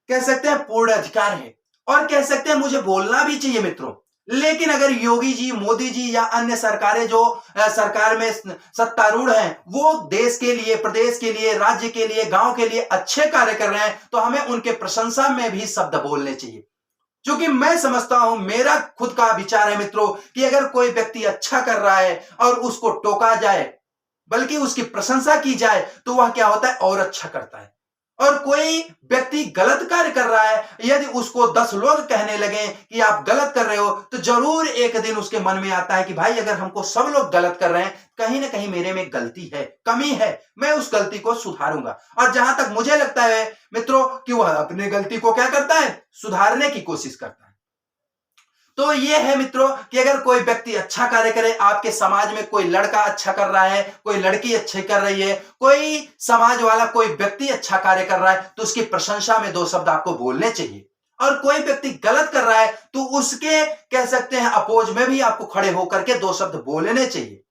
कह सकते हैं, पूर्ण अधिकार है, और कह सकते हैं मुझे बोलना भी चाहिए मित्रों। लेकिन अगर योगी जी, मोदी जी या अन्य सरकारें जो सरकार में सत्तारूढ़ हैं, वो देश के लिए, प्रदेश के लिए, राज्य के लिए, गांव के लिए अच्छे कार्य कर रहे हैं, तो हमें उनके प्रशंसा में भी शब्द बोलने चाहिए। क्योंकि मैं समझता हूं, मेरा खुद का विचार है मित्रों, कि अगर कोई व्यक्ति अच्छा कर रहा है और उसको टोका जाए, बल्कि उसकी प्रशंसा की जाए, तो वह क्या होता है, और अच्छा करता है। और कोई व्यक्ति गलत कार्य कर रहा है, यदि उसको 10 लोग कहने लगे कि आप गलत कर रहे हो, तो जरूर एक दिन उसके मन में आता है कि भाई अगर हमको सब लोग गलत कर रहे हैं, कहीं ना कहीं मेरे में गलती है, कमी है, मैं उस गलती को सुधारूंगा। और जहां तक मुझे लगता है मित्रों कि वह अपनी गलती को क्या करता है, सुधारने की कोशिश करता है। तो ये है मित्रों कि अगर कोई व्यक्ति अच्छा कार्य करे, आपके समाज में कोई लड़का अच्छा कर रहा है, कोई लड़की अच्छी कर रही है, कोई समाज वाला, कोई व्यक्ति अच्छा कार्य कर रहा है, तो उसकी प्रशंसा में 2 शब्द आपको बोलने चाहिए। और कोई व्यक्ति गलत कर रहा है तो उसके, कह सकते हैं, अपोज में भी आपको खड़े होकर के 2 शब्द बोलने चाहिए।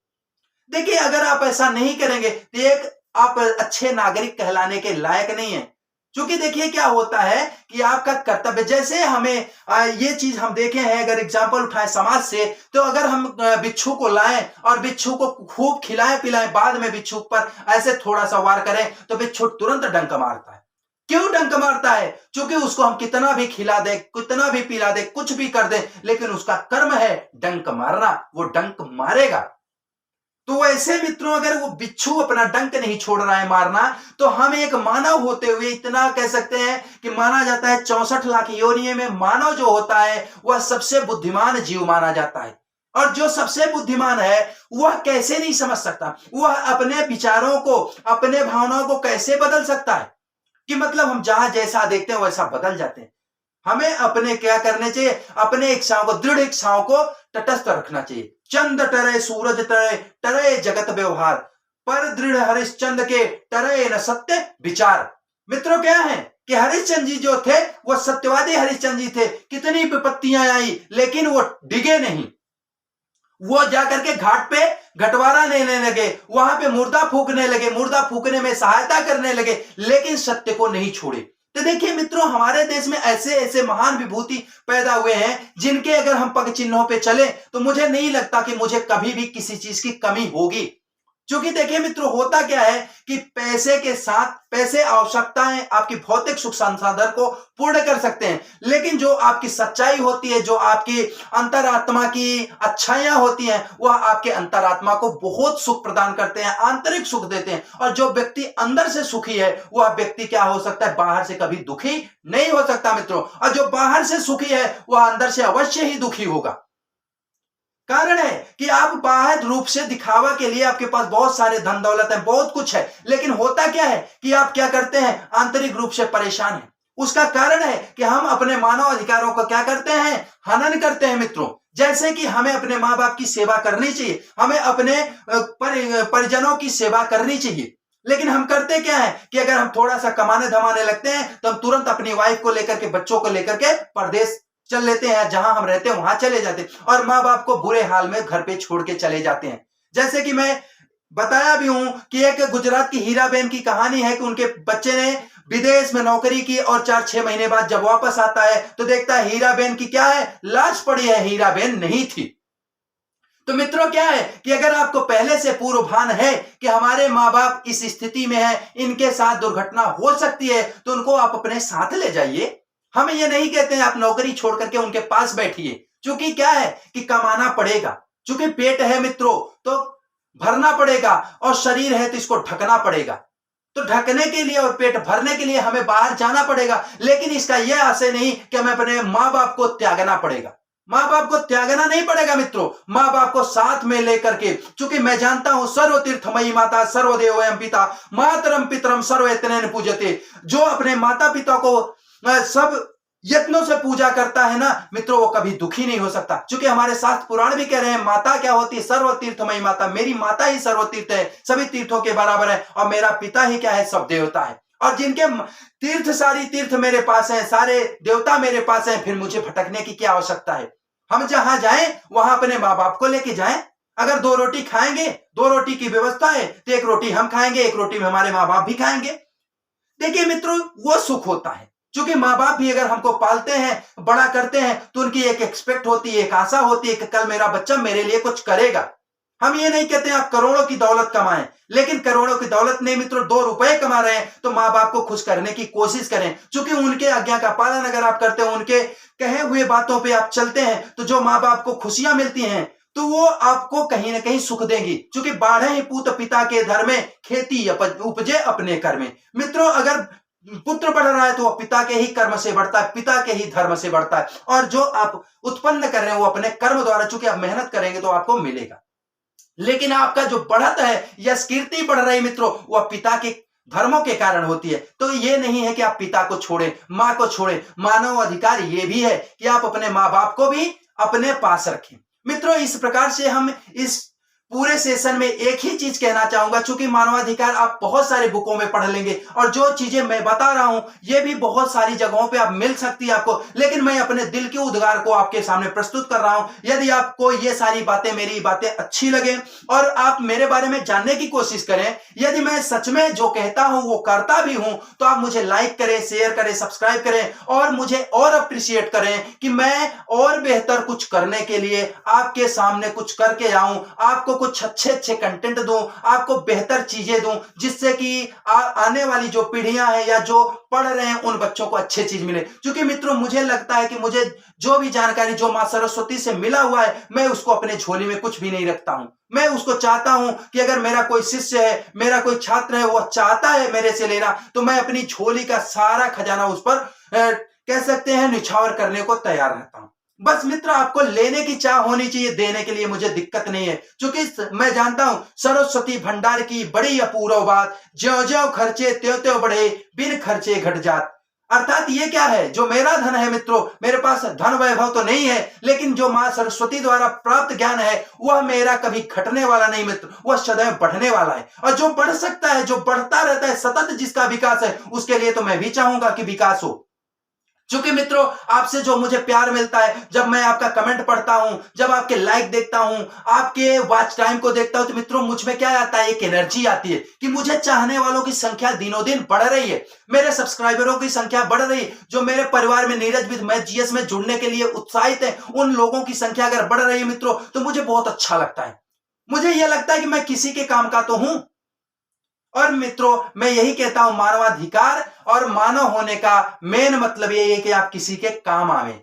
देखिए, अगर आप ऐसा नहीं करेंगे तो एक आप अच्छे नागरिक कहलाने के लायक नहीं है। क्योंकि देखिए क्या होता है कि आपका कर्तव्य, जैसे हमें ये चीज हम देखे हैं, अगर एग्जाम्पल उठाएं समाज से, तो अगर हम बिच्छू को लाएं और बिच्छू को खूब खिलाएं पिलाएं, बाद में बिच्छू पर ऐसे थोड़ा सा वार करें तो बिच्छू तुरंत डंक मारता है। क्यों डंक मारता है? क्योंकि उसको हम कितना भी खिला दे, कितना भी पिला दे, कुछ भी कर दे, लेकिन उसका कर्म है डंक मारना, वो डंक मारेगा। तो वैसे मित्रों, अगर वो बिच्छू अपना डंक नहीं छोड़ रहा है मारना, तो हम एक मानव होते हुए इतना कह सकते हैं कि माना जाता है 64 लाख योनियों में मानव जो होता है वह सबसे बुद्धिमान जीव माना जाता है। और जो सबसे बुद्धिमान है वह कैसे नहीं समझ सकता, वह अपने विचारों को, अपने भावनाओं को कैसे बदल सकता है, कि मतलब हम जहां जैसा देखते हैं वैसा बदल जाते हैं। हमें अपने क्या करने चाहिए, अपने इच्छाओं को, दृढ़ इच्छाओं को तटस्थ रखना चाहिए। चंद टरे सूरज टरे, टरे जगत व्यवहार, पर दृढ़ हरिश्चंद्र के टरे न सत्य विचार। मित्रों क्या है कि हरिश्चंद्र जी जो थे वो सत्यवादी हरिश्चंद्र जी थे। कितनी विपत्तियां आई लेकिन वो डिगे नहीं। वो जाकर के घाट पे घटवारा लेने लगे, वहां पे मुर्दा फूकने लगे, मुर्दा फूकने में सहायता करने लगे, लेकिन सत्य को नहीं छोड़े। तो देखिए मित्रों, हमारे देश में ऐसे ऐसे महान विभूति पैदा हुए हैं जिनके अगर हम पग चिन्हों पे चले तो मुझे नहीं लगता कि मुझे कभी भी किसी चीज की कमी होगी। क्योंकि देखिए मित्रों, होता क्या है कि पैसे के साथ, पैसे आवश्यकताएं आपकी भौतिक सुख संसाधन को पूर्ण कर सकते हैं, लेकिन जो आपकी सच्चाई होती है, जो आपकी अंतरात्मा की अच्छाइयां होती हैं, वह आपके अंतरात्मा को बहुत सुख प्रदान करते हैं, आंतरिक सुख देते हैं। और जो व्यक्ति अंदर से सुखी है वह व्यक्ति क्या हो सकता है, बाहर से कभी दुखी नहीं हो सकता मित्रों। और जो बाहर से सुखी है वह अंदर से अवश्य ही दुखी होगा। कारण है कि आप बाहर रूप से दिखावा के लिए आपके पास बहुत सारे धन दौलत है, बहुत कुछ है, लेकिन होता क्या है कि आप क्या करते हैं, आंतरिक रूप से परेशान हैं। उसका कारण है कि हम अपने मानव अधिकारों को क्या करते हैं, हनन करते हैं मित्रों। जैसे कि हमें अपने माँ बाप की सेवा करनी चाहिए, हमें अपने परिजनों की सेवा करनी चाहिए, लेकिन हम करते क्या है कि अगर हम थोड़ा सा कमाने धमाने लगते हैं तो हम तुरंत अपनी वाइफ को लेकर के, बच्चों को लेकर के परदेश चल लेते हैं, जहां हम रहते हैं वहां चले जाते हैं, और माँ बाप को बुरे हाल में घर पे छोड़ के चले जाते हैं। जैसे कि मैं बताया भी हूं कि एक गुजरात की हीराबेन की कहानी है कि उनके बच्चे ने विदेश में नौकरी की और 4-6 महीने बाद जब वापस आता है तो देखता है हीराबेन की क्या है, लाश पड़ी है, हीराबेन नहीं थी। तो मित्रों क्या है कि अगर आपको पहले से पूर्व भान है कि हमारे माँ बाप इस स्थिति में है, इनके साथ दुर्घटना हो सकती है, तो उनको आप अपने साथ ले जाइए। हम ये नहीं कहते हैं आप नौकरी छोड़ करके उनके पास बैठिए, क्योंकि क्या है कि कमाना पड़ेगा, क्योंकि पेट है मित्रों तो भरना पड़ेगा, और शरीर है तो इसको ढकना पड़ेगा। तो ढकने के लिए और पेट भरने के लिए हमें बाहर जाना पड़ेगा, लेकिन इसका यह आशय नहीं कि हमें अपने माँ बाप को त्यागना पड़ेगा। माँ बाप को त्यागना नहीं पड़ेगा मित्रों, माँ बाप को साथ में लेकर के, क्योंकि मैं जानता हूं सर्व तीर्थमयी माता सर्वदेव एवं पिता मातरम पितरम सर्वयत्नेन पूजते। जो अपने माता पिता को सब यत्नों से पूजा करता है ना मित्रों, वो कभी दुखी नहीं हो सकता, क्योंकि हमारे शास्त्र पुराण भी कह रहे हैं माता क्या होती है, सर्व तीर्थमयी माता। मेरी माता ही सर्व तीर्थ है, सभी तीर्थों के बराबर है, और मेरा पिता ही क्या है, सब देवता है। और जिनके तीर्थ, सारी तीर्थ मेरे पास है, सारे देवता मेरे पास है, फिर मुझे भटकने की क्या आवश्यकता है। हम जहां जाएं वहां अपने माँ बाप को लेके जाएं। अगर 2 रोटी खाएंगे, 2 रोटी की व्यवस्था है तो 1 रोटी हम खाएंगे, 1 रोटी में हमारे माँ बाप भी खाएंगे। देखिए मित्रों, वो सुख होता है, क्योंकि माँ बाप भी अगर हमको पालते हैं, बड़ा करते हैं, तो उनकी एक एक्सपेक्ट होती है, एक आशा होती है कि कल मेरा बच्चा मेरे लिए कुछ करेगा। हम ये नहीं कहते आप करोड़ों की दौलत कमाएं, लेकिन करोड़ों की दौलत नहीं मित्रों, 2 रुपए कमा रहे हैं तो माँ बाप को खुश करने की कोशिश करें, क्योंकि उनके आज्ञा का पालन अगर आप करते हैं, उनके कहे हुए बातों पे आप चलते हैं, तो जो माँ बाप को खुशियां मिलती हैं तो वो आपको कहीं ना कहीं सुख देंगी। क्योंकि बाढ़े ही पूत पिता के धर में, खेती उपजे अपने कर में। मित्रों, अगर पुत्र बढ़ रहा है तो वह पिता के ही कर्म से बढ़ता है, पिता के ही धर्म से बढ़ता है, और जो आप उत्पन्न कर रहे हैं वो अपने कर्म द्वारा, चूंकि आप मेहनत करेंगे तो आपको मिलेगा। लेकिन आपका जो बढ़त है या कीर्ति बढ़ रही मित्रों, वह पिता के धर्मों के कारण होती है। तो ये नहीं है कि आप पिता को छोड़ें, मां को छोड़ें। मानव अधिकार ये भी है कि आप अपने माँ बाप को भी अपने पास रखें। मित्रों, इस प्रकार से हम इस पूरे सेशन में एक ही चीज कहना चाहूंगा, चूंकि मानवाधिकार आप बहुत सारे बुकों में पढ़ लेंगे और जो चीजें मैं बता रहा हूं ये भी बहुत सारी जगहों पे आप मिल सकती है आपको, लेकिन मैं अपने दिल के उद्गार को आपके सामने प्रस्तुत कर रहा हूं। यदि आपको ये सारी बातें, मेरी बातें अच्छी लगे और आप मेरे बारे में जानने की कोशिश करें, यदि मैं सच में जो कहता हूं वो करता भी हूं, तो आप मुझे लाइक करें, शेयर करें, सब्सक्राइब करें और मुझे और अप्रिशिएट करें कि मैं और बेहतर कुछ करने के लिए आपके सामने कुछ करके आऊं, आपको कुछ अच्छे अच्छे कंटेंट दूं, आपको बेहतर चीजें दूं, जिससे कि आने वाली जो पीढ़ियां हैं या जो पढ़ रहे हैं उन बच्चों को अच्छी चीज मिले। क्योंकि मित्रों मुझे लगता है कि मुझे जो भी जानकारी जो मां सरस्वती से मिला हुआ है, मैं उसको अपने झोली में कुछ भी नहीं रखता हूं। मैं उसको चाहता हूं कि अगर मेरा कोई शिष्य है, मेरा कोई छात्र है, वो चाहता है मेरे से लेना, तो मैं अपनी झोली का सारा खजाना उस पर कह सकते हैं निछावर करने को तैयार रहता हूं। बस मित्र, आपको लेने की चाह होनी चाहिए, देने के लिए मुझे दिक्कत नहीं है, क्योंकि मैं जानता हूं सरस्वती भंडार की बड़ी अपूर्व बात, ज्यों ज्यों खर्चे त्यों त्यों बढ़े, बिन खर्चे घट जात। अर्थात ये क्या है, जो मेरा धन है मित्रों, मेरे पास धन वैभव तो नहीं है, लेकिन जो मां सरस्वती द्वारा प्राप्त ज्ञान है वह मेरा कभी घटने वाला नहीं मित्र, वह सदैव बढ़ने वाला है। और जो बढ़ सकता है, जो बढ़ता रहता है, सतत जिसका विकास है, उसके लिए तो मैं भी चाहूंगा कि विकास हो। क्योंकि मित्रों आपसे जो मुझे प्यार मिलता है, जब मैं आपका कमेंट पढ़ता हूं, जब आपके लाइक देखता हूं, आपके वॉच टाइम को देखता हूं, तो मित्रों मुझ में क्या आता है, एक एनर्जी आती है कि मुझे चाहने वालों की संख्या दिनों दिन बढ़ रही है, मेरे सब्सक्राइबरों की संख्या बढ़ रही है, जो मेरे परिवार में नीरज विद मैं जीएस में जुड़ने के लिए उत्साहित है, उन लोगों की संख्या अगर बढ़ रही है मित्रों, तो मुझे बहुत अच्छा लगता है। मुझे यह लगता है कि मैं किसी के काम का तो हूं। और मित्रों मैं यही कहता हूं, मानवाधिकार और मानव होने का मेन मतलब यही है कि आप किसी के काम आवे।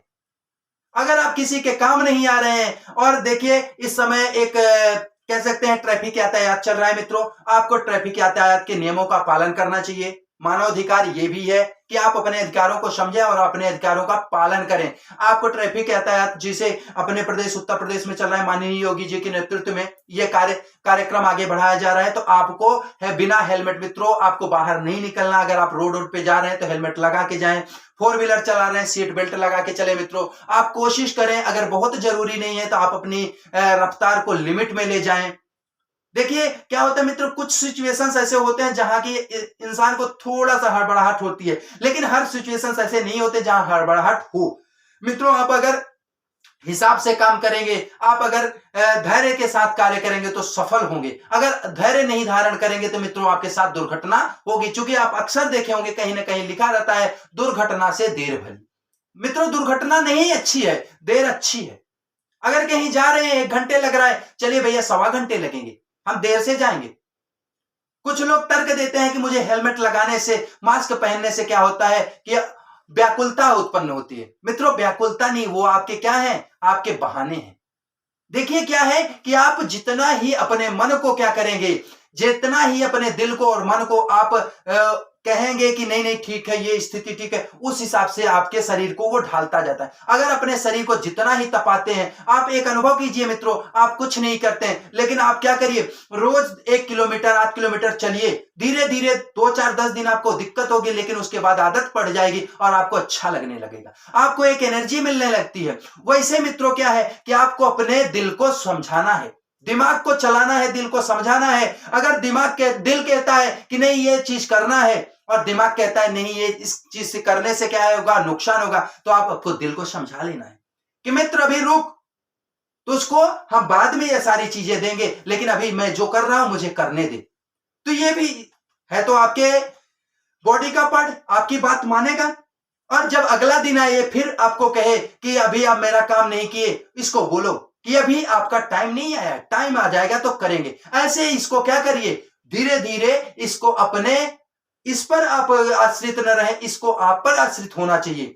अगर आप किसी के काम नहीं आ रहे हैं, और देखिए इस समय एक कह सकते हैं ट्रैफिक यातायात चल रहा है मित्रों, आपको ट्रैफिक यातायात के नियमों का पालन करना चाहिए। मानवाधिकार ये भी है कि आप अपने अधिकारों को समझें और अपने अधिकारों का पालन करें। आपको ट्रैफिक यातायात जिसे अपने प्रदेश उत्तर प्रदेश में चल रहा है, माननीय योगी जी के नेतृत्व में यह कार्यक्रम आगे बढ़ाया जा रहा है, तो आपको है बिना हेलमेट मित्रों आपको बाहर नहीं निकलना। अगर आप रोड पे जा रहे हैं तो हेलमेट लगा के जाएं, फोर व्हीलर चला रहे हैं सीट बेल्ट लगा के चले मित्रों। आप कोशिश करें, अगर बहुत जरूरी नहीं है तो आप अपनी रफ्तार को लिमिट में ले जाएं। देखिए क्या होता है मित्रों, कुछ सिचुएशंस ऐसे होते हैं जहां की इंसान को थोड़ा सा हड़बड़ाहट होती है, लेकिन हर सिचुएशंस ऐसे नहीं होते जहां हड़बड़ाहट हो। मित्रों आप अगर हिसाब से काम करेंगे, आप अगर धैर्य के साथ कार्य करेंगे तो सफल होंगे। अगर धैर्य नहीं धारण करेंगे तो मित्रों आपके साथ दुर्घटना होगी, क्योंकि आप अक्सर देखे होंगे कहीं ना कहीं लिखा रहता है दुर्घटना से देर भली। मित्रों दुर्घटना नहीं अच्छी है, देर अच्छी है। अगर कहीं जा रहे हैं 1 घंटे लग रहा है, चलिए भैया 1.25 घंटे लगेंगे, हम देर से जाएंगे। कुछ लोग तर्क देते हैं कि मुझे हेलमेट लगाने से, मास्क पहनने से क्या होता है कि व्याकुलता उत्पन्न होती है। मित्रों व्याकुलता नहीं, वो आपके क्या है, आपके बहाने हैं। देखिए क्या है कि आप जितना ही अपने मन को क्या करेंगे, जितना ही अपने दिल को और मन को आप कहेंगे कि नहीं नहीं ठीक है, ये स्थिति ठीक है, उस हिसाब से आपके शरीर को वो ढालता जाता है। अगर अपने शरीर को जितना ही तपाते हैं, आप एक अनुभव कीजिए मित्रों, आप कुछ नहीं करते हैं, लेकिन आप क्या करिए, रोज 1 किलोमीटर 8 किलोमीटर चलिए, धीरे धीरे 2 4 10 दिन आपको दिक्कत होगी, लेकिन उसके बाद आदत पड़ जाएगी और आपको अच्छा लगने लगेगा, आपको एक एनर्जी मिलने लगती है। वैसे मित्रों क्या है कि आपको अपने दिल को समझाना है, दिमाग को चलाना है, दिल को समझाना है। अगर दिल कहता है कि नहीं ये चीज करना है, और दिमाग कहता है नहीं ये इस चीज से करने से क्या होगा, नुकसान होगा, तो आपको दिल को समझा लेना है कि मित्र अभी रुक, तो उसको हम बाद में ये सारी चीजें देंगे, लेकिन अभी मैं जो कर रहा हूं मुझे करने दे। तो ये भी है, तो आपके बॉडी का पार्ट आपकी बात मानेगा। और जब अगला दिन आए फिर आपको कहे कि अभी आप मेरा काम नहीं किए, इसको बोलो कि अभी आपका टाइम नहीं आया, टाइम आ जाएगा तो करेंगे। ऐसे इसको क्या करिए, धीरे धीरे इसको अपने, इस पर आप आश्रित न रहे, इसको आप पर आश्रित होना चाहिए।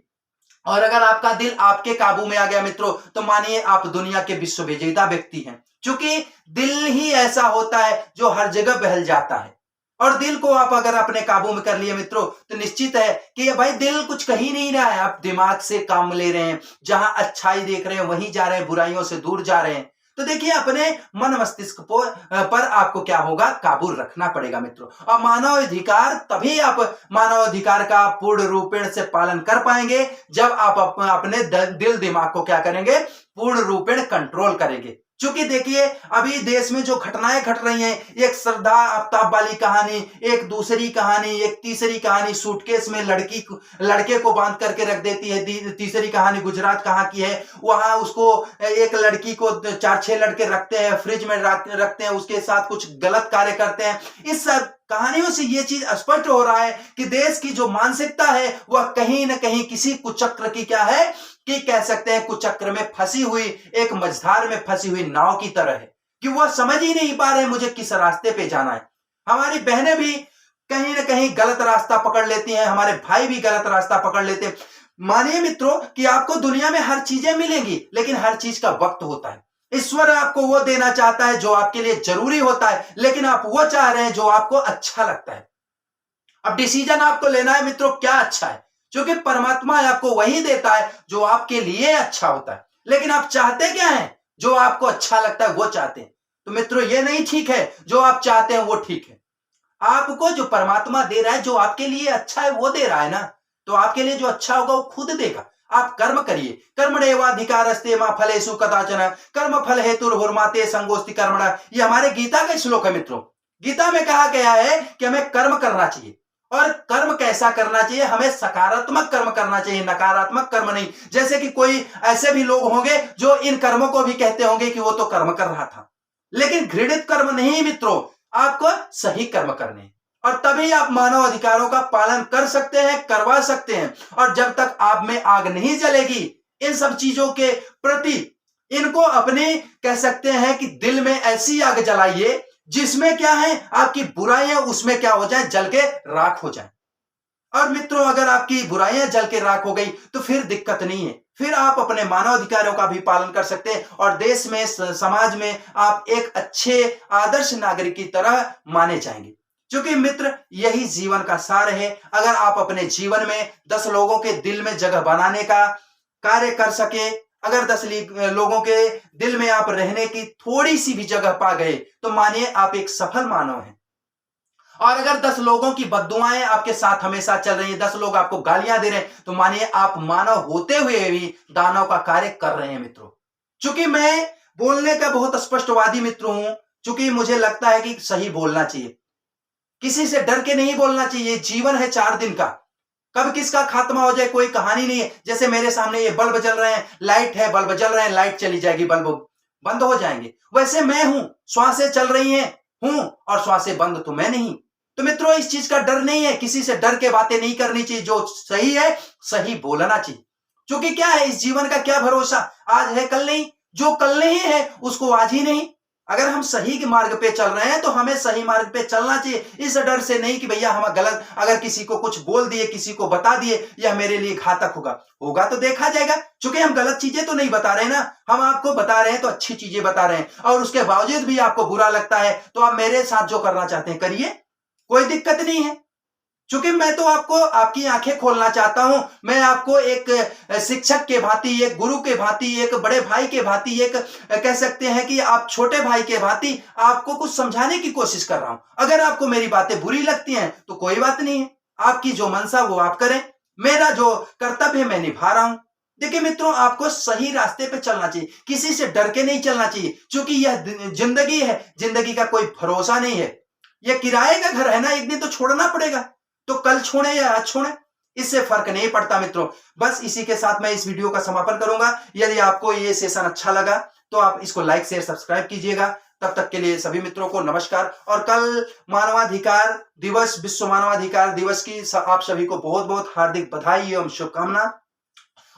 और अगर आपका दिल आपके काबू में आ गया मित्रों, तो मानिए आप दुनिया के विश्व विजेता व्यक्ति हैं, क्योंकि दिल ही ऐसा होता है जो हर जगह बहल जाता है। और दिल को आप अगर अपने काबू में कर लिए मित्रों, तो निश्चित है कि भाई दिल कुछ कह ही नहीं रहा है, आप दिमाग से काम ले रहे हैं, जहां अच्छाई देख रहे हैं वहीं जा रहे हैं, बुराइयों से दूर जा रहे हैं। तो देखिए अपने मन मस्तिष्क पर आपको क्या होगा, काबू रखना पड़ेगा मित्रों। और मानव अधिकार तभी आप मानव अधिकार का पूर्ण रूपेण से पालन कर पाएंगे, जब आप अपने दिल दिमाग को क्या करेंगे, पूर्ण रूपेण कंट्रोल करेंगे। क्योंकि देखिए अभी देश में जो घटनाएं घट रही हैं, एक श्रद्धा आफ्ताब वाली कहानी, एक दूसरी कहानी, एक तीसरी कहानी सूटकेस में लड़के को बांध करके रख देती है। तीसरी कहानी गुजरात कहाँ की है, वहां उसको एक लड़की को 4-6 लड़के रखते हैं, फ्रिज में रखते हैं, उसके साथ कुछ गलत कार्य करते हैं। इस सब कहानियों से ये चीज स्पष्ट हो रहा है कि देश की जो मानसिकता है वह कहीं ना कहीं किसी कुचक्र की क्या है कि कह सकते हैं कुचक्र में फंसी हुई, एक मझधार में फंसी हुई नाव की तरह है कि वह समझ ही नहीं पा रहे मुझे किस रास्ते पे जाना है। हमारी बहनें भी कहीं ना कहीं गलत रास्ता पकड़ लेती हैं, हमारे भाई भी गलत रास्ता पकड़ लेते हैं। मानिए मित्रों कि आपको दुनिया में हर चीजें मिलेंगी, लेकिन हर चीज का वक्त होता है। ईश्वर आपको वो देना चाहता है जो आपके लिए जरूरी होता है, लेकिन आप वो चाह रहे हैं जो आपको अच्छा लगता है। अब डिसीजन आपको लेना है मित्रों, क्या अच्छा है, क्योंकि परमात्मा आपको वही देता है जो आपके लिए अच्छा होता है। लेकिन आप चाहते क्या हैं? जो आपको अच्छा लगता है वो चाहते हैं। तो मित्रों ये नहीं ठीक है, जो आप चाहते हैं वो ठीक है। आपको जो परमात्मा दे रहा है, जो आपके लिए अच्छा है वो दे रहा है ना, तो आपके लिए जो अच्छा होगा वो खुद देगा। आप कर्म करिए, कर्मण्येवाधिकारस्ते मा फलेषु कदाचन कर्म फल हेतुर्भुर्माते संगोस्ति कर्मणा। ये हमारे गीता का श्लोक है मित्रों। गीता में कहा गया है कि हमें कर्म करना चाहिए, और कर्म कैसा करना चाहिए, हमें सकारात्मक कर्म करना चाहिए, नकारात्मक कर्म नहीं। जैसे कि कोई ऐसे भी लोग होंगे जो इन कर्मों को भी कहते होंगे कि वो तो कर्म कर रहा था, लेकिन घृणित कर्म नहीं मित्रों, आपको सही कर्म करने हैं। और तभी आप मानव अधिकारों का पालन कर सकते हैं, करवा सकते हैं। और जब तक आप में आग नहीं जलेगी इन सब चीजों के प्रति, इनको अपने कह सकते हैं कि दिल में ऐसी आग जलाइए जिसमें क्या है, आपकी बुराइयां उसमें क्या हो जाए, जल के राख हो जाए। और मित्रों अगर आपकी बुराइयां जल के राख हो गई तो फिर दिक्कत नहीं है, फिर आप अपने मानव अधिकारों का भी पालन कर सकते हैं और देश में समाज में आप एक अच्छे आदर्श नागरिक की तरह माने जाएंगे। क्योंकि मित्र यही जीवन का सार है। अगर आप अपने जीवन में 10 लोगों के दिल में जगह बनाने का कार्य कर सके, अगर 10 लोगों के दिल में आप रहने की थोड़ी सी भी जगह पा गए, तो मानिए आप एक सफल मानव हैं। और अगर 10 लोगों की बद्दुआएं आपके साथ हमेशा चल रही हैं, 10 लोग आपको गालियां दे रहे हैं, तो मानिए आप मानव होते हुए भी दानव का कार्य कर रहे हैं मित्रों। चूंकि मैं बोलने का बहुत स्पष्टवादी मित्र हूं, चूंकि मुझे लगता है कि सही बोलना चाहिए, किसी से डर के नहीं बोलना चाहिए। जीवन है 4 दिन का, कब किसका खात्मा हो जाए कोई कहानी नहीं है। जैसे मेरे सामने ये बल्ब जल रहे हैं, लाइट है, बल्ब जल रहे हैं, लाइट चली जाएगी, बल्ब बंद हो जाएंगे। वैसे मैं हूं, श्वासें चल रही हैं हूं और श्वासें बंद तो मैं नहीं। तो मित्रों इस चीज का डर नहीं है, किसी से डर के बातें नहीं करनी चाहिए। जो सही है सही बोलना चाहिए, क्योंकि क्या है, इस जीवन का क्या भरोसा, आज है कल नहीं, जो कल नहीं है उसको आज ही नहीं। अगर हम सही के मार्ग पे चल रहे हैं तो हमें सही मार्ग पे चलना चाहिए, इस डर से नहीं कि भैया हम गलत, अगर किसी को कुछ बोल दिए, किसी को बता दिए, यह मेरे लिए घातक होगा तो देखा जाएगा। क्योंकि हम गलत चीजें तो नहीं बता रहे ना, हम आपको बता रहे हैं तो अच्छी चीजें बता रहे हैं, और उसके बावजूद भी आपको बुरा लगता है तो आप मेरे साथ जो करना चाहते हैं करिए, कोई दिक्कत नहीं है। क्योंकि मैं तो आपको आपकी आंखें खोलना चाहता हूं, मैं आपको एक शिक्षक के भांति, एक गुरु के भांति, एक बड़े भाई के भांति, एक कह सकते हैं कि आप छोटे भाई के भांति आपको कुछ समझाने की कोशिश कर रहा हूं। अगर आपको मेरी बातें बुरी लगती हैं तो कोई बात नहीं है, आपकी जो मनसा वो आप करें, मेरा जो कर्तव्य है मैं निभा रहा हूं। देखिए मित्रों आपको सही रास्ते पे चलना चाहिए, किसी से डर के नहीं चलना चाहिए, क्योंकि यह जिंदगी है, जिंदगी का कोई भरोसा नहीं है। यह किराए का घर है ना, एक दिन तो छोड़ना पड़ेगा, तो कल छोड़े या आज छोड़े इससे फर्क नहीं पड़ता मित्रों। बस इसी के साथ मैं इस वीडियो का समापन करूंगा। यदि आपको ये सेशन अच्छा लगा तो आप इसको लाइक शेयर सब्सक्राइब कीजिएगा। तब तक के लिए सभी मित्रों को नमस्कार। और कल मानवाधिकार दिवस, विश्व मानवाधिकार दिवस की आप सभी को बहुत बहुत हार्दिक बधाई एवं शुभकामना।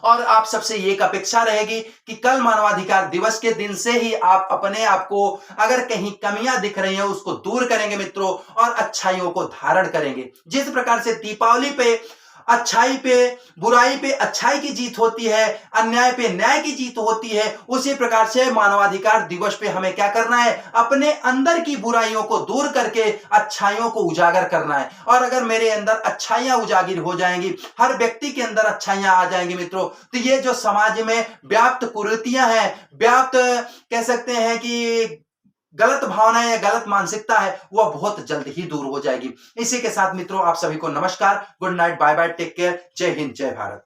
और आप सबसे ये एक अपेक्षा रहेगी कि कल मानवाधिकार दिवस के दिन से ही आप अपने आप को, अगर कहीं कमियां दिख रही हैं उसको दूर करेंगे मित्रों, और अच्छाइयों को धारण करेंगे। जिस प्रकार से दीपावली पे अच्छाई पे बुराई पे अच्छाई की जीत होती है, अन्याय पे न्याय की जीत होती है, उसी प्रकार से मानवाधिकार दिवस पे हमें क्या करना है, अपने अंदर की बुराइयों को दूर करके अच्छाइयों को उजागर करना है। और अगर मेरे अंदर अच्छाइयां उजागर हो जाएंगी, हर व्यक्ति के अंदर अच्छाइयां आ जाएंगी मित्रों, तो ये जो समाज में व्याप्त कुरीतियां हैं, व्याप्त कह सकते हैं कि गलत भावना या गलत मानसिकता है, वह बहुत जल्द ही दूर हो जाएगी। इसी के साथ मित्रों आप सभी को नमस्कार, good night, bye bye, take care, जय हिंद, जय भारत।